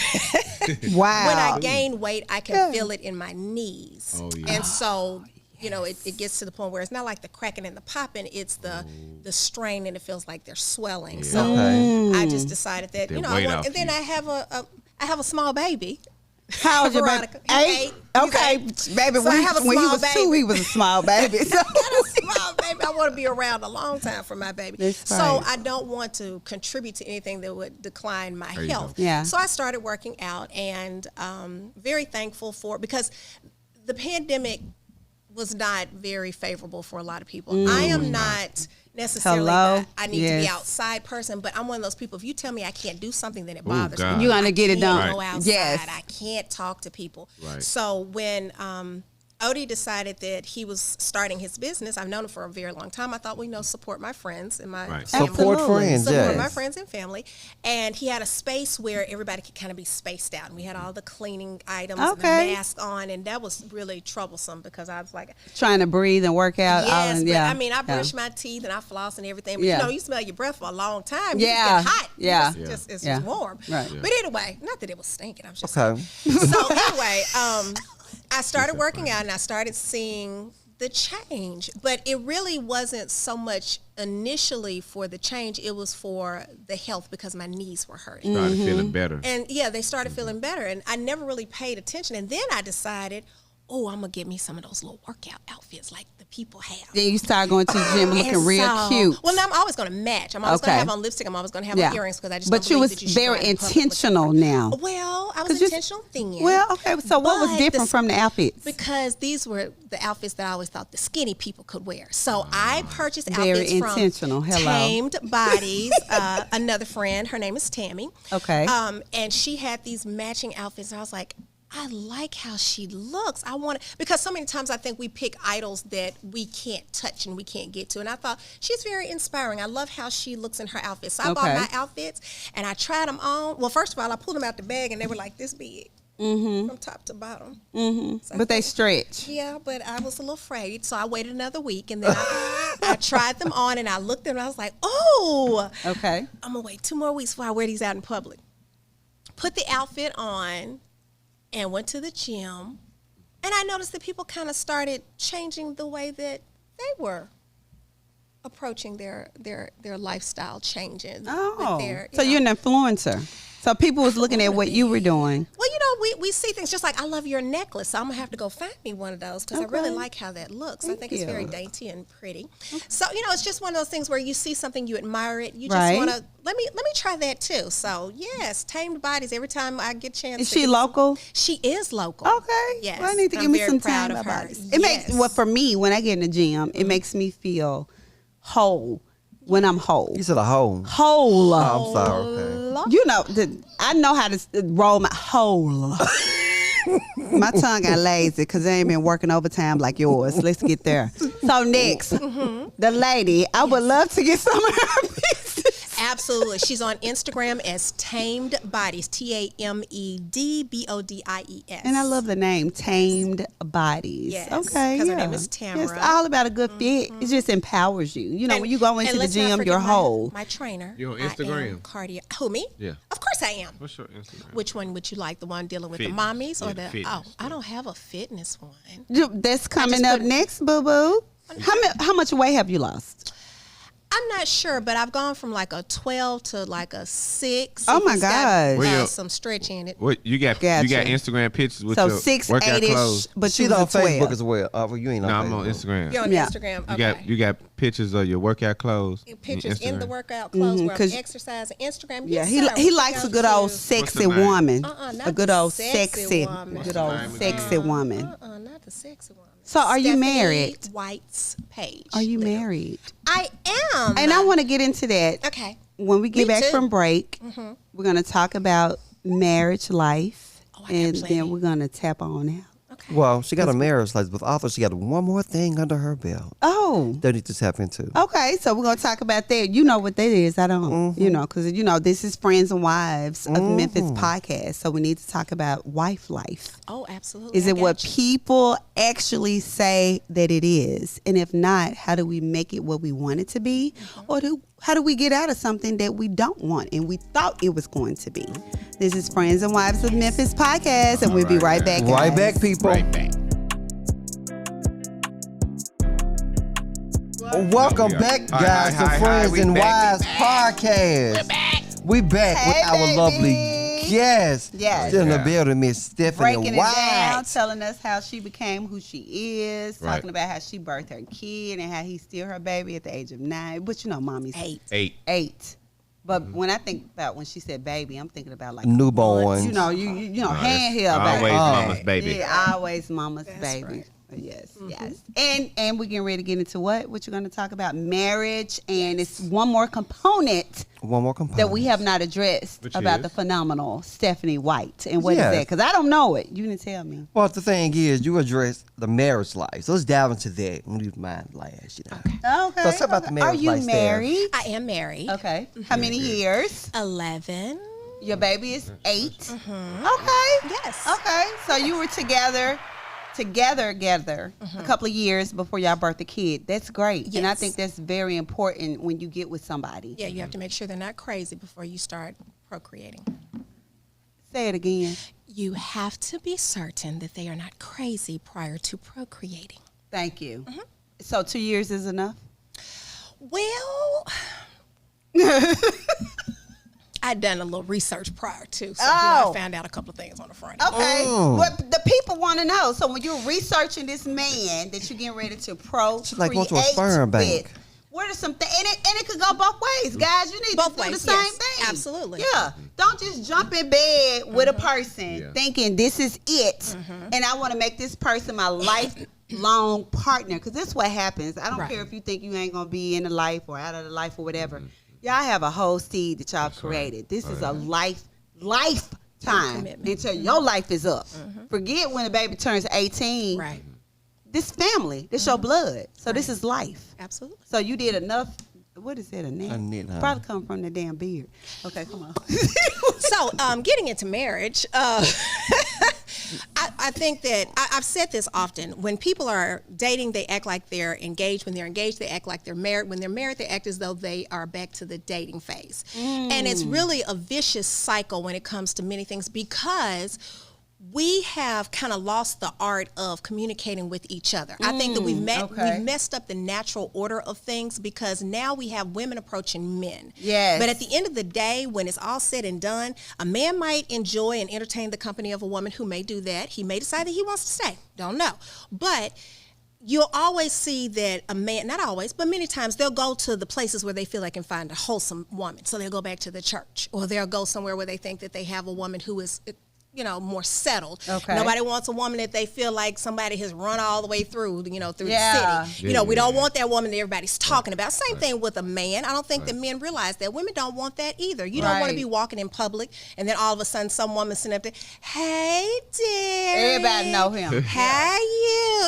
Wow.
when I gain weight, I can feel it in my knees.
Oh, yeah.
And so, it gets to the point where it's not like the cracking and the popping, it's the strain, and it feels like they're swelling.
Yeah.
So
Okay.
I just decided that,
They
I
weight
want,
off
and then
you.
I have a small baby.
How old your baby?
Veronica. He's 8.
Okay,
He's 8.
baby.
So I have a
when he
small
was 2,
baby.
he was a small baby. So.
I got a small baby. I want to be around a long time for my baby.
That's
So
right.
I don't want to contribute to anything that would decline my
you
health.
go.
Yeah.
So I started working out, and very thankful because the pandemic was not very favorable for a lot of people. I am not necessarily
Hello?
I need to be
Yes.
outside person, but I'm one of those people. If you tell me I can't do something, then it bothers
God.
me.
You're gonna get it
I
done.
can't go outside.
Yes.
I can't talk to people.
Right.
So when Odie decided that he was starting his business, I've known him for a very long time. I thought, support my friends and my
Right.
family.
Support friends,
Support
yes.
my friends and family. And he had a space where everybody could kind of be spaced out. And we had all the cleaning items and
Okay.
the mask on. And that was really troublesome because I was like,
Trying to breathe and work out.
yes, but I mean, I
yeah.
brush my teeth and I floss and everything. But
Yeah.
you smell your breath for a long time.
Yeah.
You just get hot.
Yeah.
It's
Yeah.
just warm.
Right.
Yeah.
But anyway, not that it was stinking. I'm just
Okay.
so anyway, I started working out and I started seeing the change, but it really wasn't so much initially for the change. It was for the health because my knees were hurting.
Started feeling better.
And they started feeling better, and I never really paid attention. And then I decided, I'm gonna get me some of those little workout outfits like the people have.
Then you start going to the gym looking
And
real
so-
cute.
Well, now I'm always going to match. I'm always going
Okay.
to have on lipstick. I'm always going to have
Yeah.
on earrings because I just
But
don't
you
believe
was
that you should go
very
out in public with
intentional now.
Well, I
'Cause
was
you-
intentional then.
Well, okay. So what was
But
different from the outfits?
Because these were the outfits that I always thought the skinny people could wear. So I purchased
Very
outfits
intentional.
from
Hello.
Tamed Bodies, another friend. Her name is Tammy.
Okay.
And she had these matching outfits, and I was like, I like how she looks. I want to, because so many times I think we pick idols that we can't touch and we can't get to. And I thought, she's very inspiring. I love how she looks in her outfits. So I bought
Okay.
my outfits and I tried them on. Well, first of all, I pulled them out the bag and they were like this big from top to bottom. So
But they stretch.
yeah, but I was a little afraid, so I waited another week, and then I tried them on, and I looked at them, and I was like, oh,
Okay.
I'm going to wait 2 more weeks before I wear these out in public. Put the outfit on and went to the gym, and I noticed that people kind of started changing the way that they were approaching their lifestyle changes.
Oh,
with their,
so you're an influencer. So people was looking at what you were doing.
Well, we see things just like, I love your necklace, so I'm going to have to go find me one of those because I really like how that looks. I think it's very dainty and pretty. Okay. So, it's just one of those things where you see something, you admire it, you just want to, let me try that too. So, yes, Tamed Bodies, every time I get a chance.
Is she local?
She is local.
Okay.
Yes.
Well, I need to give me some Tamed Bodies. It makes, for me, when I get in the gym, it makes me feel whole. When I'm whole.
You said a whole.
Whole.
Oh, I'm sorry. Okay.
I know how to roll my whole. My tongue got lazy because I ain't been working overtime like yours. Let's get there. So next, the lady, I would love to get some of her pieces.
Absolutely. She's on Instagram as Tamed Bodies, TAMEDBODIES.
And I love the name, Tamed Bodies.
Yes.
Okay.
Because her name is Tamara.
It's all about a good fit. It just empowers you. When you go into the gym, you're whole.
My trainer.
You're on Instagram.
Cardio. Who, me?
Yeah.
Of course I am.
What's your Instagram?
Which one would you like? The one dealing with
Fitness.
the mommies or the
fitness.
Oh, I don't have a fitness one.
That's coming up next, boo-boo. How much weight have you lost?
I'm not sure, but I've gone from like a 12 to like a 6.
Oh my
God!
gosh.
Some stretch in it.
What you got?
Gotcha.
You got Instagram pictures with
So
your
6,
workout
8-ish,
clothes.
but
She's
you
on
was a 12.
Facebook as well. Well, you ain't on
No,
Facebook.
I'm on Instagram.
You're on Instagram. Okay.
You got pictures of your workout clothes.
Pictures
on
in the
Instagram?
workout clothes where I'm exercising. Instagram.
Yeah,
Yes,
he likes a good old sexy
What's the name?
woman.
not
A good
the
old
sexy woman.
good old sexy woman.
Not the sexy woman.
So are you
Stephanie
married?
White's page.
Are you married?
I am.
And I want to get into that.
Okay.
When we get
Me
back
too.
from break, we're going to talk about marriage life, and then we're going to tap on out.
Okay.
Well, she got a marriage license, but also she got one more thing under her belt.
Oh.
That need to tap into.
Okay, so we're going to talk about that. You know what that is. I don't, because, this is Friends and Wives of Memphis podcast. So we need to talk about wife life.
Oh, absolutely.
Is it what people actually say that it is? And if not, how do we make it what we want it to be? Or how do we get out of something that we don't want and we thought it was going to be? This is Friends and Wives of Memphis podcast, and we'll be right back, guys.
Right back, people.
Right back.
Welcome back, guys, to Friends and Wives podcast. We back with our
baby.
lovely guest.
Yes.
Still in the building, Miss Stephanie
Breaking
White.
it down, telling us how she became who she is,
Right.
talking about how she birthed her kid and how he's still her baby at the age of 9. But mommy's
8.
8. But when I think about when she said baby, I'm thinking about like
Newborns.
you handheld baby.
Always mama's baby.
Yeah, always mama's baby.
right.
Yes, yes. And we're getting ready to get into what you're going to talk about, marriage, and it's one more component that we have not addressed
Which
about
is?
the phenomenal Stephanie White. And what is
Yes.
that? Because I don't know it. You didn't tell me.
Well, the thing is, you address the marriage life. So let's dive into that. I'm leave mine last,
Okay.
So talk about the marriage
Are you
life, Steph.
married?
I am married.
Okay. How many years?
11.
Your baby is 8.
Mm-hmm.
Okay.
Yes.
Okay. So you were together a couple of years before y'all birthed a kid. That's great. And I
Yes.
think that's very important when you get with somebody.
Yeah, you have to make sure they're not crazy before you start procreating.
Say it again.
You have to be certain that they are not crazy prior to procreating.
Thank you. So 2 years is enough?
Well, I'd done a little research prior to, so
Oh.
I found out a couple of things on the front.
Okay. What the people want to know. So when you're researching this man that you're getting ready to procreate
She's like going to a sperm bank.
with, what are some things? And it could go both ways, guys. You need
Both
to do
ways,
the same
yes.
thing.
Absolutely.
Yeah. Don't just jump in bed with a person thinking this is it, and I want to make this person my lifelong partner. Because this is what happens. I don't care if you think you ain't gonna be in the life or out of the life or whatever. Y'all have a whole seed that y'all created. This is a lifetime until your life is up. Forget when a baby turns 18.
Right.
This family, this your blood. So this is life.
Absolutely.
So you did enough. What is that? A knit?
A knit, huh?
Probably come from the damn beard. Okay, come on.
So, getting into marriage, I think that I've said this often. When people are dating, they act like they're engaged. When they're engaged, they act like they're married. When they're married, they act as though they are back to the dating phase. And it's really a vicious cycle when it comes to many things, because we have kind of lost the art of communicating with each other. I think that we've messed up the natural order of things because now we have women approaching men.
Yes.
But at the end of the day, when it's all said and done, a man might enjoy and entertain the company of a woman who may do that. He may decide that he wants to stay. Don't know. But you'll always see that a man, not always, but many times they'll go to the places where they feel they can find a wholesome woman. So they'll go back to the church, or they'll go somewhere where they think that they have a woman who is, you know, more settled.
Okay.
Nobody wants a woman that they feel like somebody has run all the way through, you know, through the city. You know, we don't want that woman that everybody's talking about. Same thing with a man. I don't think that men realize that. Women don't want that either. You don't want to be walking in public and then all of a sudden some woman sitting up there, hey, dear.
Everybody know him.
Hey,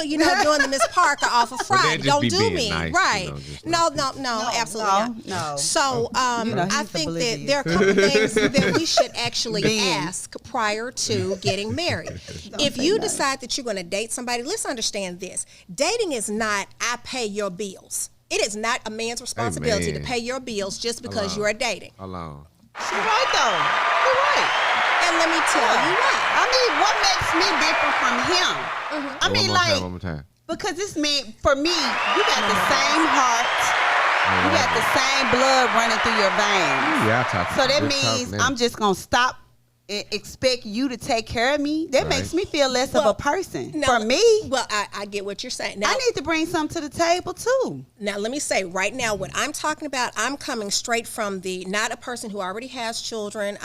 you know, doing the Miss Parker off of Friday. Don't do me.
Nice,
right.
you know,
No, absolutely not.
No.
So I think that
Bolivian.
there are a couple things that we should actually ask prior to getting married. If you decide that you're going to date somebody, let's understand this. Dating is not, I pay your bills. It is not a man's responsibility to pay your bills just because you are dating.
Alone.
She's right, though. You're right.
And let me tell you why.
I mean, what makes me different from him? I mean,
one more time.
because this man, for me, you got the same heart. You got the same blood running through your veins.
Yeah, I talk.
So that means I'm just going to stop and expect you to take care of me. That makes me feel less of a person. For me.
Well, I get what you're saying. Now,
I need to bring something to the table, too.
Now, let me say right now, what I'm talking about, I'm coming straight from not a person who already has children.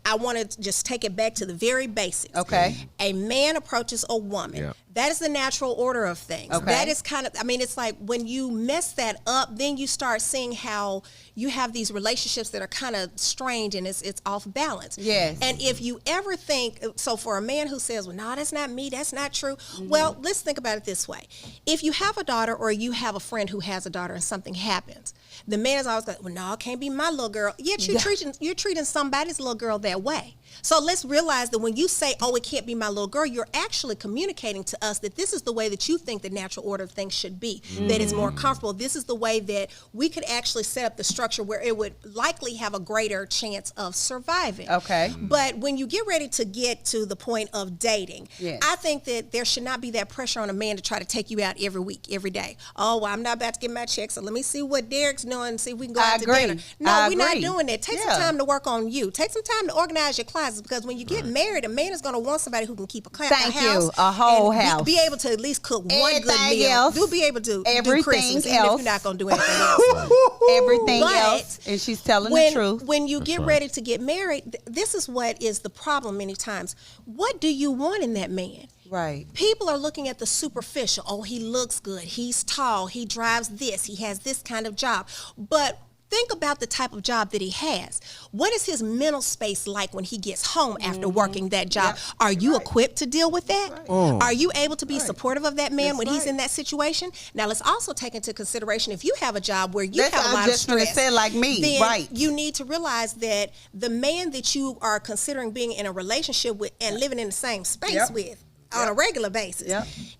I want to just take it back to the very basics.
Okay.
A man approaches a woman.
Yeah.
That is the natural order of things.
Okay.
That is kind of, I mean, it's like when you mess that up, then you start seeing how you have these relationships that are kind of strange and it's off balance.
Yes.
And if you ever think, so for a man who says, well, no, that's not me, that's not true. Well, let's think about it this way. If you have a daughter or you have a friend who has a daughter and something happens, the man is always like, well, no, it can't be my little girl. Yet you're treating somebody's little girl that way. So let's realize that when you say, oh, it can't be my little girl, you're actually communicating to us that this is the way that you think the natural order of things should be, that is more comfortable. This is the way that we could actually set up the structure where it would likely have a greater chance of surviving.
Okay.
But when you get ready to get to the point of dating, I think that there should not be that pressure on a man to try to take you out every week, every day. Oh, well, I'm not about to get my check, so let me see what Derek's doing and see if we can go out to dinner. No, we're not doing that. Take some time to work on you. Take some time to organize your classes, because when you get married, a man is going to want somebody who can keep a house.
A whole
and
house.
Be able to at least cook one good meal.
Else,
do be able to
everything
do Christmas,
else.
even if you're not going to do anything else.
Everything
But
else, and she's telling the truth.
When you get ready to get married, this is what is the problem many times. What do you want in that man?
Right.
People are looking at the superficial. Oh, he looks good. He's tall. He drives this. He has this kind of job. But think about the type of job that he has. What is his mental space like when he gets home after working that job? Are you equipped to deal with that? Are you able to be supportive of that man when he's in that situation? Now, let's also take into consideration if you have a job where you have a lot of stress.
I'm just going to say like me,
then you need to realize that the man that you are considering being in a relationship with and living in the same space with on a regular basis,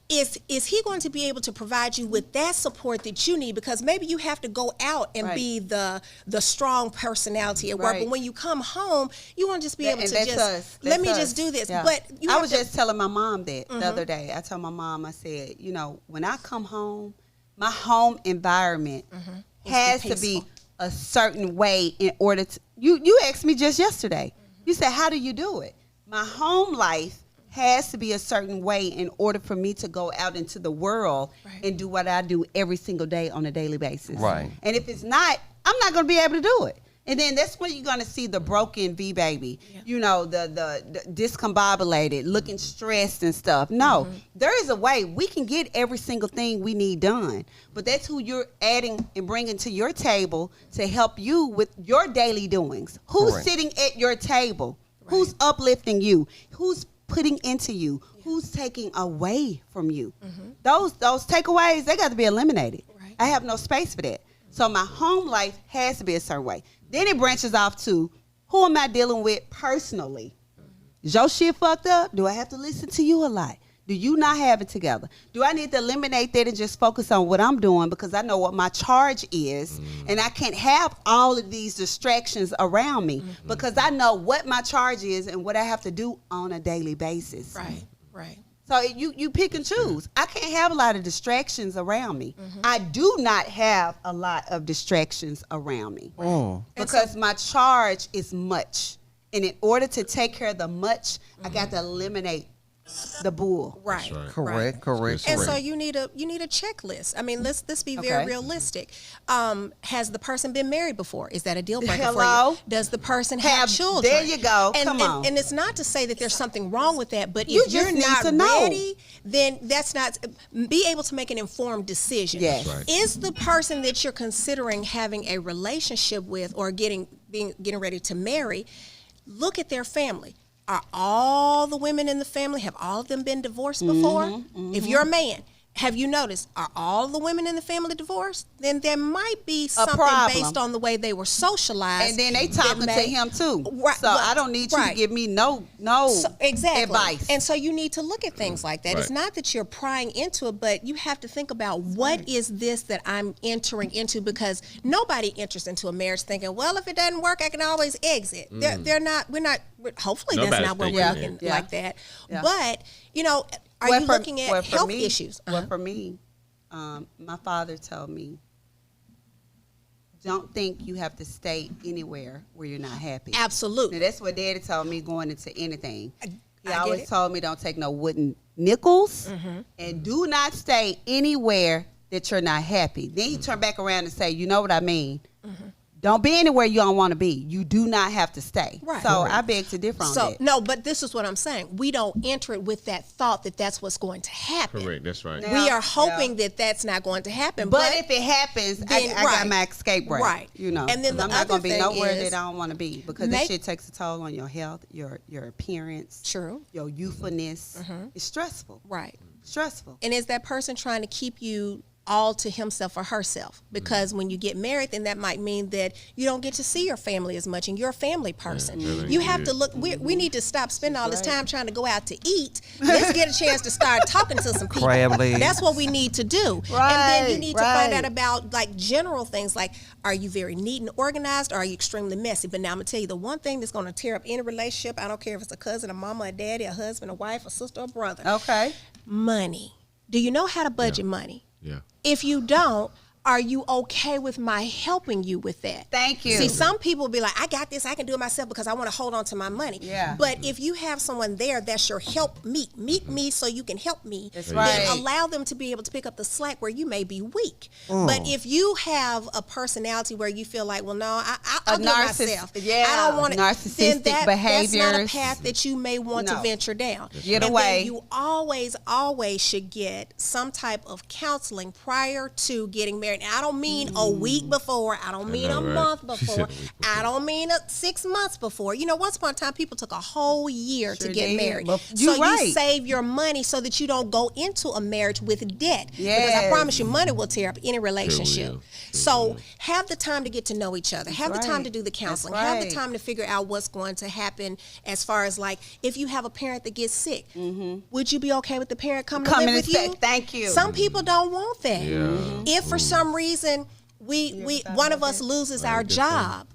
is he going to be able to provide you with that support that you need? Because maybe you have to go out and be the strong personality at work, but when you come home, you want to just be able to just let me just do this. But
I was just telling my mom that the other day. I told my mom, I said, you know, when I come home, my home environment has to be a certain way in order to. You asked me just yesterday. You said, how do you do it? My home life has to be a certain way in order for me to go out into the world and do what I do every single day on a daily basis.
Right.
And if it's not, I'm not going to be able to do it. And then that's when you're going to see the broken V-baby, you know, the discombobulated, looking stressed and stuff. No, there is a way we can get every single thing we need done. But that's who you're adding and bringing to your table to help you with your daily doings. Who's sitting at your table? Who's uplifting you? Who's putting into you? Who's taking away from you? Those takeaways, they got to be eliminated. I have no space for that. So my home life has to be a certain way. Then it branches off to, who am I dealing with personally? Is your shit fucked up? Do I have to listen to you a lot? Do you not have it together? Do I need to eliminate that and just focus on what I'm doing because I know what my charge is and I can't have all of these distractions around me because I know what my charge is and what I have to do on a daily basis.
Right.
So you pick and choose. I can't have a lot of distractions around me. I do not have a lot of distractions around me because my charge is much. And in order to take care of the much, I got to eliminate the bull.
Right.
Correct.
And so you need a checklist. I mean, let's be very realistic. Has the person been married before? Is that a deal breaker for you? Does the person have children?
There you go.
And,
Come on.
And it's not to say that there's something wrong with that, but
You
if you're
just need
not
to know.
ready, then that's not. Be able to make an informed decision.
Yes. That's
right.
Is the person that you're considering having a relationship with or getting ready to marry? Look at their family. Are all the women in the family, have all of them been divorced before? If you're a man, have you noticed, are all the women in the family divorced? Then there might be something based on the way they were socialized.
And then they talking to him too.
Right,
So I don't need you to give me no advice.
And so you need to look at things like that.
Right.
It's not that you're prying into it, but you have to think about what is this that I'm entering into, because nobody enters into a marriage thinking, well, if it doesn't work, I can always exit. Hopefully that's
Nobody's
not what we're
thinking
looking like that.
Yeah.
But, are you looking at health issues?
Well, for me, my father told me, don't think you have to stay anywhere where you're not happy.
Absolutely.
Now, that's what Daddy told me going into anything. He
I
always
get it.
told me don't take no wooden nickels and do not stay anywhere that you're not happy. Then he turned back around and say, you know what I mean? Don't be anywhere you don't want to be. You do not have to stay.
Right.
So I beg to differ on that.
No, but this is what I'm saying. We don't enter it with that thought that that's what's going to happen.
Correct. That's right.
We are hoping that that's not going to happen.
But if it happens, I got my escape route.
Right.
You know.
And then the
I'm not going to be
other thing
nowhere
is,
that I don't want to be because this shit takes a toll on your health, your appearance.
True.
Your youthfulness. It's stressful.
Right.
Stressful.
And is that person trying to keep you all to himself or herself? Because when you get married, then that might mean that you don't get to see your family as much and you're a family person. You have to look, we need to stop spending all this time trying to go out to eat. Let's get a chance to start talking to some people.
Crab legs.
That's what we need to do.
Right,
And then you need to find out about like general things like, are you very neat and organized or are you extremely messy? But now I'm going to tell you the one thing that's going to tear up any relationship, I don't care if it's a cousin, a mama, a daddy, a husband, a wife, a sister, or brother.
Okay.
Money. Do you know how to budget money?
Yeah.
If you don't, are you okay with my helping you with that?
Thank you.
See, some people be like, I got this, I can do it myself because I want to hold on to my money.
Yeah.
But if you have someone there that's your help meet me so you can help me,
That's
then
right.
allow them to be able to pick up the slack where you may be weak. But if you have a personality where you feel like, well, no, I'll do it myself.
Yeah.
I don't want it.
Narcissistic
Then
behaviors.
That's not a path that you may want to
No.
venture down.
Get
And
away.
then you always should get some type of counseling prior to getting married. And I don't mean a week before. I don't mean
know,
a
right?
month
She said
before.
a week
I don't mean 6 months before. You know, once upon a time, people took a whole year to
Sure
get
did.
married.
But
So
you're right.
you save your money so that you don't go into a marriage with debt. Because I
Yes.
promise you, money will tear up any relationship.
will.
So have the time to get to know each other. Have the time
right.
to do the counseling.
That's
Have the
right.
time to figure out what's going to happen as far as like, if you have a parent that gets sick, would you be okay with the parent coming to
Coming
live
and
with
say,
you?
thank you.
Some people don't want that.
Yeah.
If for some reason one of us loses our
good
job,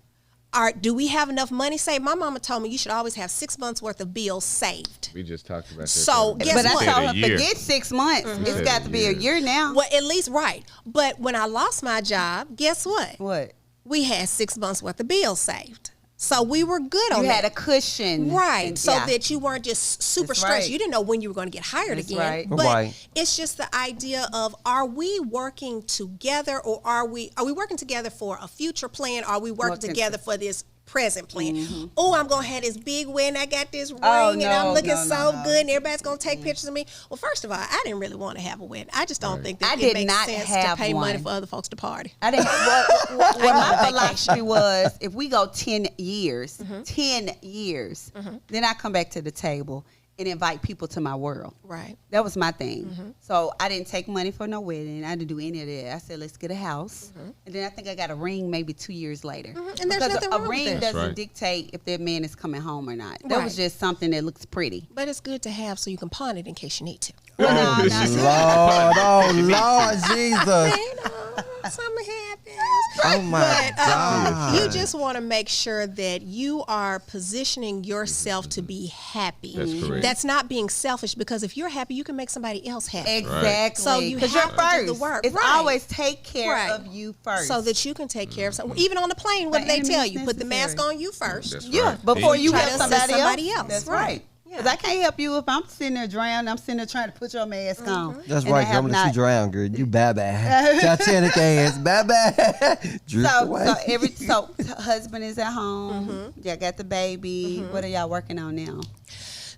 do we have enough money saved? My mama told me you should always have 6 months worth of bills saved.
We just talked about that.
So, guess
But I
what?
told her, forget 6 months. It's
Said
got
a
to be a
year.
year now.
Well, at least right. But when I lost my job, guess what?
What?
We had 6 months worth of bills saved. So we were good on
You
that.
had a cushion.
Right,
And-
so
yeah.
that you weren't just super
That's
stressed.
right.
You didn't know when you were going to get hired
That's
again.
right.
But
Right.
it's just the idea of, are we working together, or are we working together for a future plan? Or are we working together for this present plan? Oh, I'm going to have this big wedding. I got this ring and I'm looking so good and everybody's going to take pictures of me. Well, first of all, I didn't really want to have a wedding. I just don't think that
I
it
did
makes
not
sense to
have
pay money
one.
for other folks to party.
I didn't. What my philosophy was, if we go 10 years, 10 years, then I come back to the table and invite people to my world.
Right.
That was my thing. So I didn't take money for no wedding. I didn't do any of that. I said, let's get a house. And then I think I got a ring maybe 2 years later.
And there's
because
nothing
a
wrong with
ring
that.
doesn't
right.
dictate if that man is coming home or not. That was
Right.
just something that looks pretty.
But it's good to have so you can pawn it in case you need to.
Well, no,
Lord, oh Lord, Jesus.
You know, something happens.
Oh my
But
God.
you just want to make sure that you are positioning yourself to be happy.
That's correct.
That's not being selfish, because if you're happy, you can make somebody else happy.
Exactly.
So you
because
have
you're
to
first.
do the work.
It's
Right.
always take care
Right.
of you first.
So that you can take care of something. Even on the plane, what
By
do they
any
tell
means
you? Put the mask
necessary.
on you first.
That's
yeah,
right.
before
And
you
try
help
to assist
somebody,
somebody else.
That's
Right.
right. Because I can't help you if I'm sitting there drowning. I'm sitting there trying to put your mask on.
That's
and I
right.
have
I'm gonna let you
not-
drown, girl. You bye-bye. Titanic ass. Bye-bye. Drift away.
So husband is at home. Y'all got the baby. What are y'all working on now?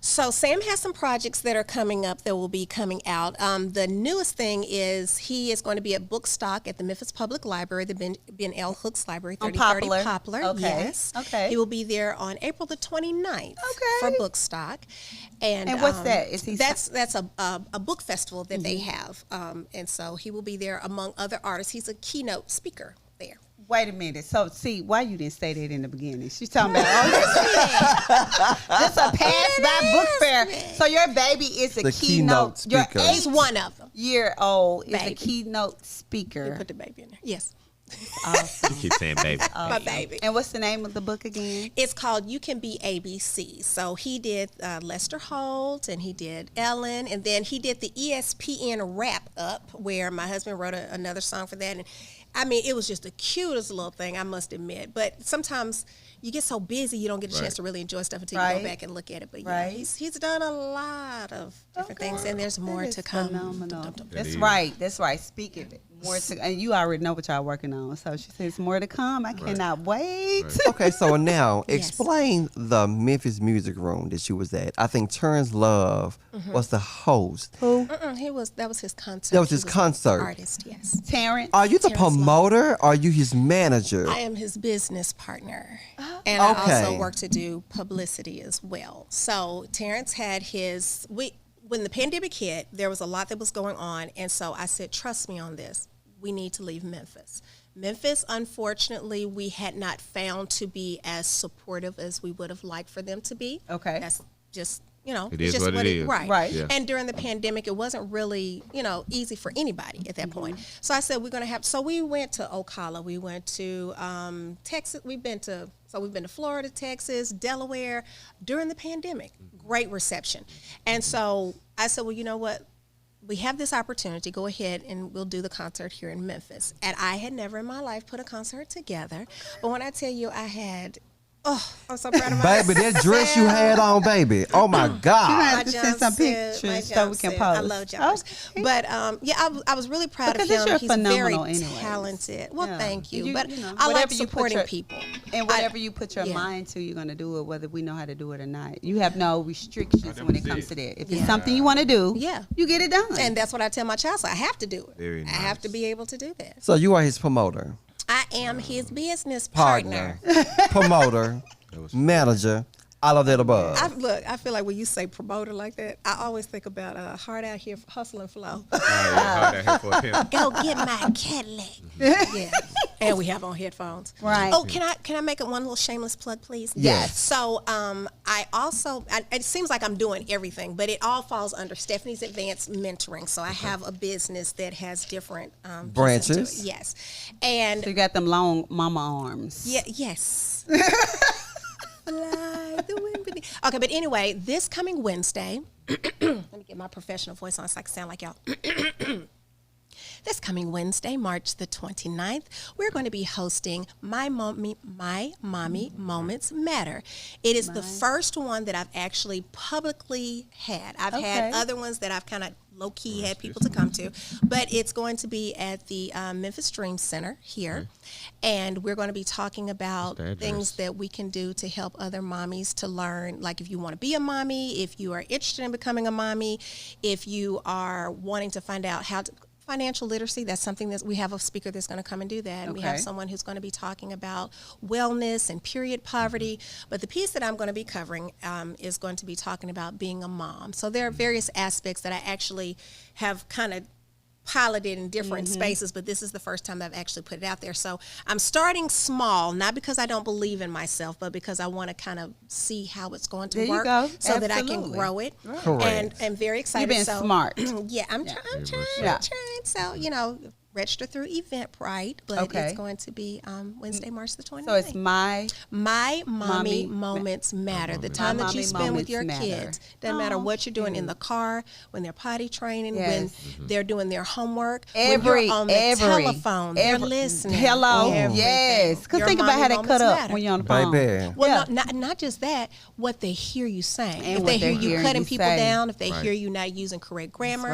So Sam has some projects that are coming up that will be coming out. The newest thing is he is going to be at Bookstock at the Memphis Public Library, the Ben L. Hooks Library,
On
3030
Poplar.
Poplar.
Okay.
Yes.
Okay.
He will be there on April the 29th for
Okay.
Bookstock. And
what's that? Is he
that's a book festival that they have. And so he will be there among other artists. He's a keynote speaker there.
Wait a minute. So, see, why you didn't say that in the beginning? She's talking about, this a pass-by book fair. So your baby is a
The keynote speaker.
Your
He's one of them.
8-year-old is a
Baby.
keynote
You
speaker.
put the baby in there. Yes.
You keep saying baby.
My baby.
And what's the name of the book again?
It's called You Can Be ABC. So he did Lester Holt, and he did Ellen, and then he did the ESPN wrap up where my husband wrote another song for that. And I mean, it was just the cutest little thing, I must admit. But sometimes you get so busy, you don't get a chance to really enjoy stuff until you
Right.
go back and look at it. But yeah,
Right.
he's done a lot of different things, and there's more
That
to
is
come.
Phenomenal. That's
is.
right. That's right. Speak of it. More to, and you already know what y'all working on. So she says more to come. I cannot wait.
Okay, so now
Yes.
explain the Memphis Music Room that you was at. I think Terrence Love was the host.
Who?
That was his concert.
That was
He
his
the
concert.
artist, yes.
Terrence.
Are you the
Terrence Love.
promoter? Or are you his manager?
I am his business partner. And I
Okay.
also work to do publicity as well. So Terrence had when the pandemic hit, there was a lot that was going on. And so I said, trust me on this. We need to leave Memphis. Memphis, unfortunately, we had not found to be as supportive as we would have liked for them to be.
Okay.
That's just, it's
is
just
what it is.
Right.
Right.
Yeah.
And during the pandemic, it wasn't really, easy for anybody at that point. So I said, so we went to Ocala. We went to Texas. We've been to Florida, Texas, Delaware during the pandemic. Great reception. And so I said, well, you know what? We have this opportunity. Go ahead and we'll do the concert here in Memphis. And I had never in my life put a concert together. But when I tell you I'm so proud of myself.
Baby, that dress you had on, baby. Oh my
You
God.
have to send some pictures so we can post.
I love jumpers.
Okay.
But I was really proud
Because
of him.
you're
He's very
phenomenal anyways.
talented. Well,
Yeah.
thank you.
You
But
know,
I like
whatever you put
supporting
your-
people.
And whatever you put your
yeah.
mind to, you're going to do it, whether we know how to do it or not. You have no restrictions when it
was
comes
it.
to that. If
Yeah.
it's something you want to do,
Yeah.
you get it done.
And that's what I tell my child. So I have to do it.
Very
I have
nice.
to be able to do that.
So you are his promoter,
I am his business partner.
promoter, manager, all of that above.
I feel like when you say promoter like that, I always think about Hard Out Here, Hustle and Flow.
Hard out here for a pimp.
Go get my Cadillac. Yeah. And we have on headphones.
Right.
Oh, can I make one little shameless plug, please?
Yes.
So I also, it seems like I'm doing everything, but it all falls under Stephanie's Advanced Mentoring. So I have a business that has different pieces to
Branches?
it. Yes. And
So you got them long mama arms.
yeah, yes. Fly the wind beneath. Okay, but anyway, this coming Wednesday, let me get my professional voice on so I can sound like y'all. This coming Wednesday, March the 29th, we're going to be hosting My Mommy Moments Matter. It is the first one that I've actually publicly had. I've had
Okay.
other ones that I've kind of low-key had people to come to, but it's going to be at the Memphis Dream Center here, and we're going to be talking about
What's the
things
address?
that we can do to help other mommies to learn, like if you want to be a mommy, if you are interested in becoming a mommy, if you are wanting to find out how to financial literacy. That's something that we have a speaker that's going to come and do that. And we have someone who's going to be talking about wellness and period poverty. But the piece that I'm going to be covering is going to be talking about being a mom. So there are various aspects that I actually have kind of piloted in different spaces, but this is the first time I've actually put it out there. So I'm starting small, not because I don't believe in myself, but because I want to kind of see how it's going to work so that I can grow it.
Correct.
And I'm very excited.
You've been smart.
Yeah, I'm trying. So, register through Eventbrite, but it's going to be Wednesday, March the 29th.
So it's My
Mommy Moments Matter. The time that you spend with your kids. Doesn't matter what you're doing in the car, when they're potty training, when they're doing their homework, when you're on the telephone, they're listening.
Hello. Yes. Because think about how they cut up when you're on the phone.
Baby.
Well, not just that, what they hear you saying.
And
if they
what
hear
they're
you
hearing
cutting
you
people
say.
down, if they hear you not using correct grammar,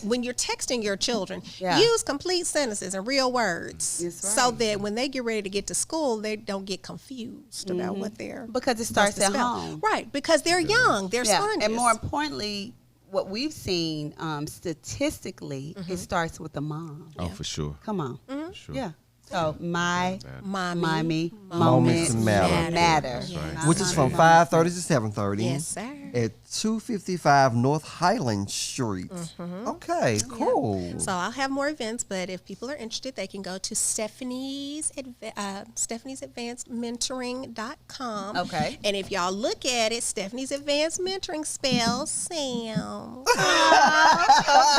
when you're texting your children, use complete sentences and real words so that when they get ready to get to school, they don't get confused about what they're
because it starts at home.
Right, because they're young, they're sponges.
And more importantly, what we've seen statistically, it starts with the mom.
Oh, for sure.
Come on.
For sure.
Yeah. So My Mommy
Moments
Moments
Matter.
Matter.
Right.
Which is from 5:30 to 7:30.
Yes, sir.
At 255 North Highland Street. Okay, cool.
So I'll have more events, but if people are interested, they can go to Stephanie's Advanced Mentoring.com.
Okay.
And if y'all look at it, Stephanie's Advanced Mentoring spells Sam.
Oh,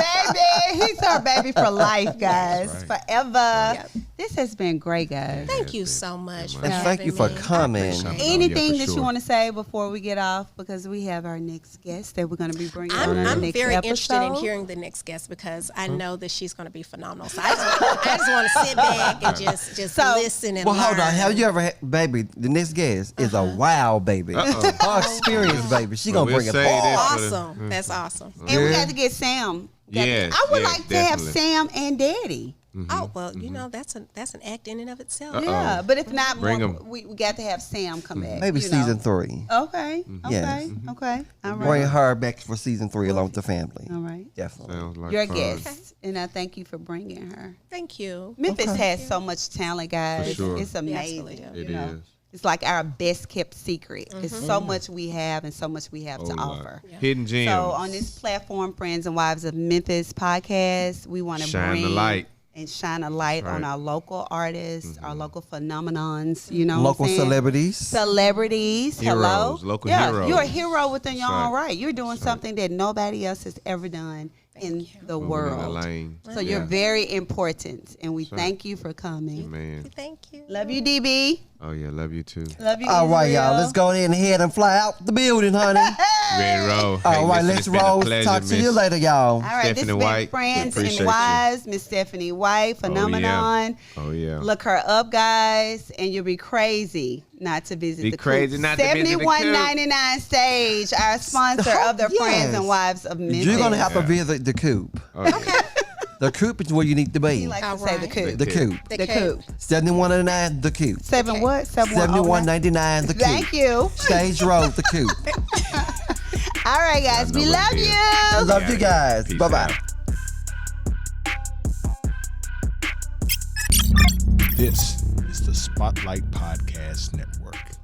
baby. He's our baby for life, guys.
Right.
Forever.
Yep.
This has been great, guys.
Thank you so much for
And
having
thank you for
me.
coming.
Anything that
sure.
you want to say before we get off? Because we have our next guest that we're going to be bringing on our
I'm
next
very
episode.
interested in hearing the next guest because I know that she's going to be phenomenal. So I just want to sit back and just listen and
Well,
learn.
hold on. Have you ever had, baby, the next guest is a wow baby. Her experience, baby. She going to bring it
say
all.
this for the-
Awesome. That's awesome.
And we got to get Sam.
Yes,
I would
yes,
like to have
definitely.
Sam and Daddy.
Oh, well, you know, that's an act in and of itself.
Yeah, but if not,
Bring
more,
'em.
we got to have Sam come back.
Maybe
you know.
season 3.
Okay,
Yes.
okay. All right.
Bring her back for season 3 along with the family.
All right.
Definitely.
Sounds like
You're a
fun.
guest, and I thank you for bringing her.
Thank you.
Memphis has so much talent, guys.
For sure.
It's amazing.
absolutely
It
you know?
is.
It's like our best kept secret. It's so much we have and so much we have to
Whole lot.
offer.
Hidden gems.
So on this platform, Friends and Wives of Memphis podcast, we want to
Shine the
bring
light.
and shine a light
Right.
on our local artists, our local phenomenons. You know,
Local
what I'm saying?
celebrities.
Celebrities. Hello.
Heroes, local
yeah,
heroes.
You're a hero within your
That's
own
right.
right. You're doing something that nobody else has ever done in the
Moving in
world.
the lane.
So you're very important, and we thank you for coming.
Man.
Thank you.
Love you, DB.
Oh, yeah. Love you, too.
Love you.
All right, y'all.
Israel.
Let's go ahead and fly out the building, honey.
Ready to roll.
All right,
listen,
let's
it's been a
roll.
pleasure,
Talk to you
Miss.
later, y'all.
All right, this has
Stephanie
been
White,
Friends
appreciate
and
you.
Wives, Miss Stephanie White, phenomenon.
Oh, yeah.
Look her up, guys, and you'll be crazy not to visit
Be
the
crazy
Coop.
not to visit the Coop.
$71.99 stage, our sponsor of the
Yes.
Friends and Wives of Memphis.
You're going to have to visit the Coop.
Okay.
The Coop is where you need to be.
He likes to say the
Alright.
Coop.
The Coop.
The Coop.
$71.99, the Coop.
Seven what?
$71.99, the Coop.
Thank you.
Stage Road, the Coop.
All right, guys.
Y'all
We
know
love
what it is.
you.
Love you guys.
Peace
Bye-bye.
out.
This is the Spotlight Podcast Network.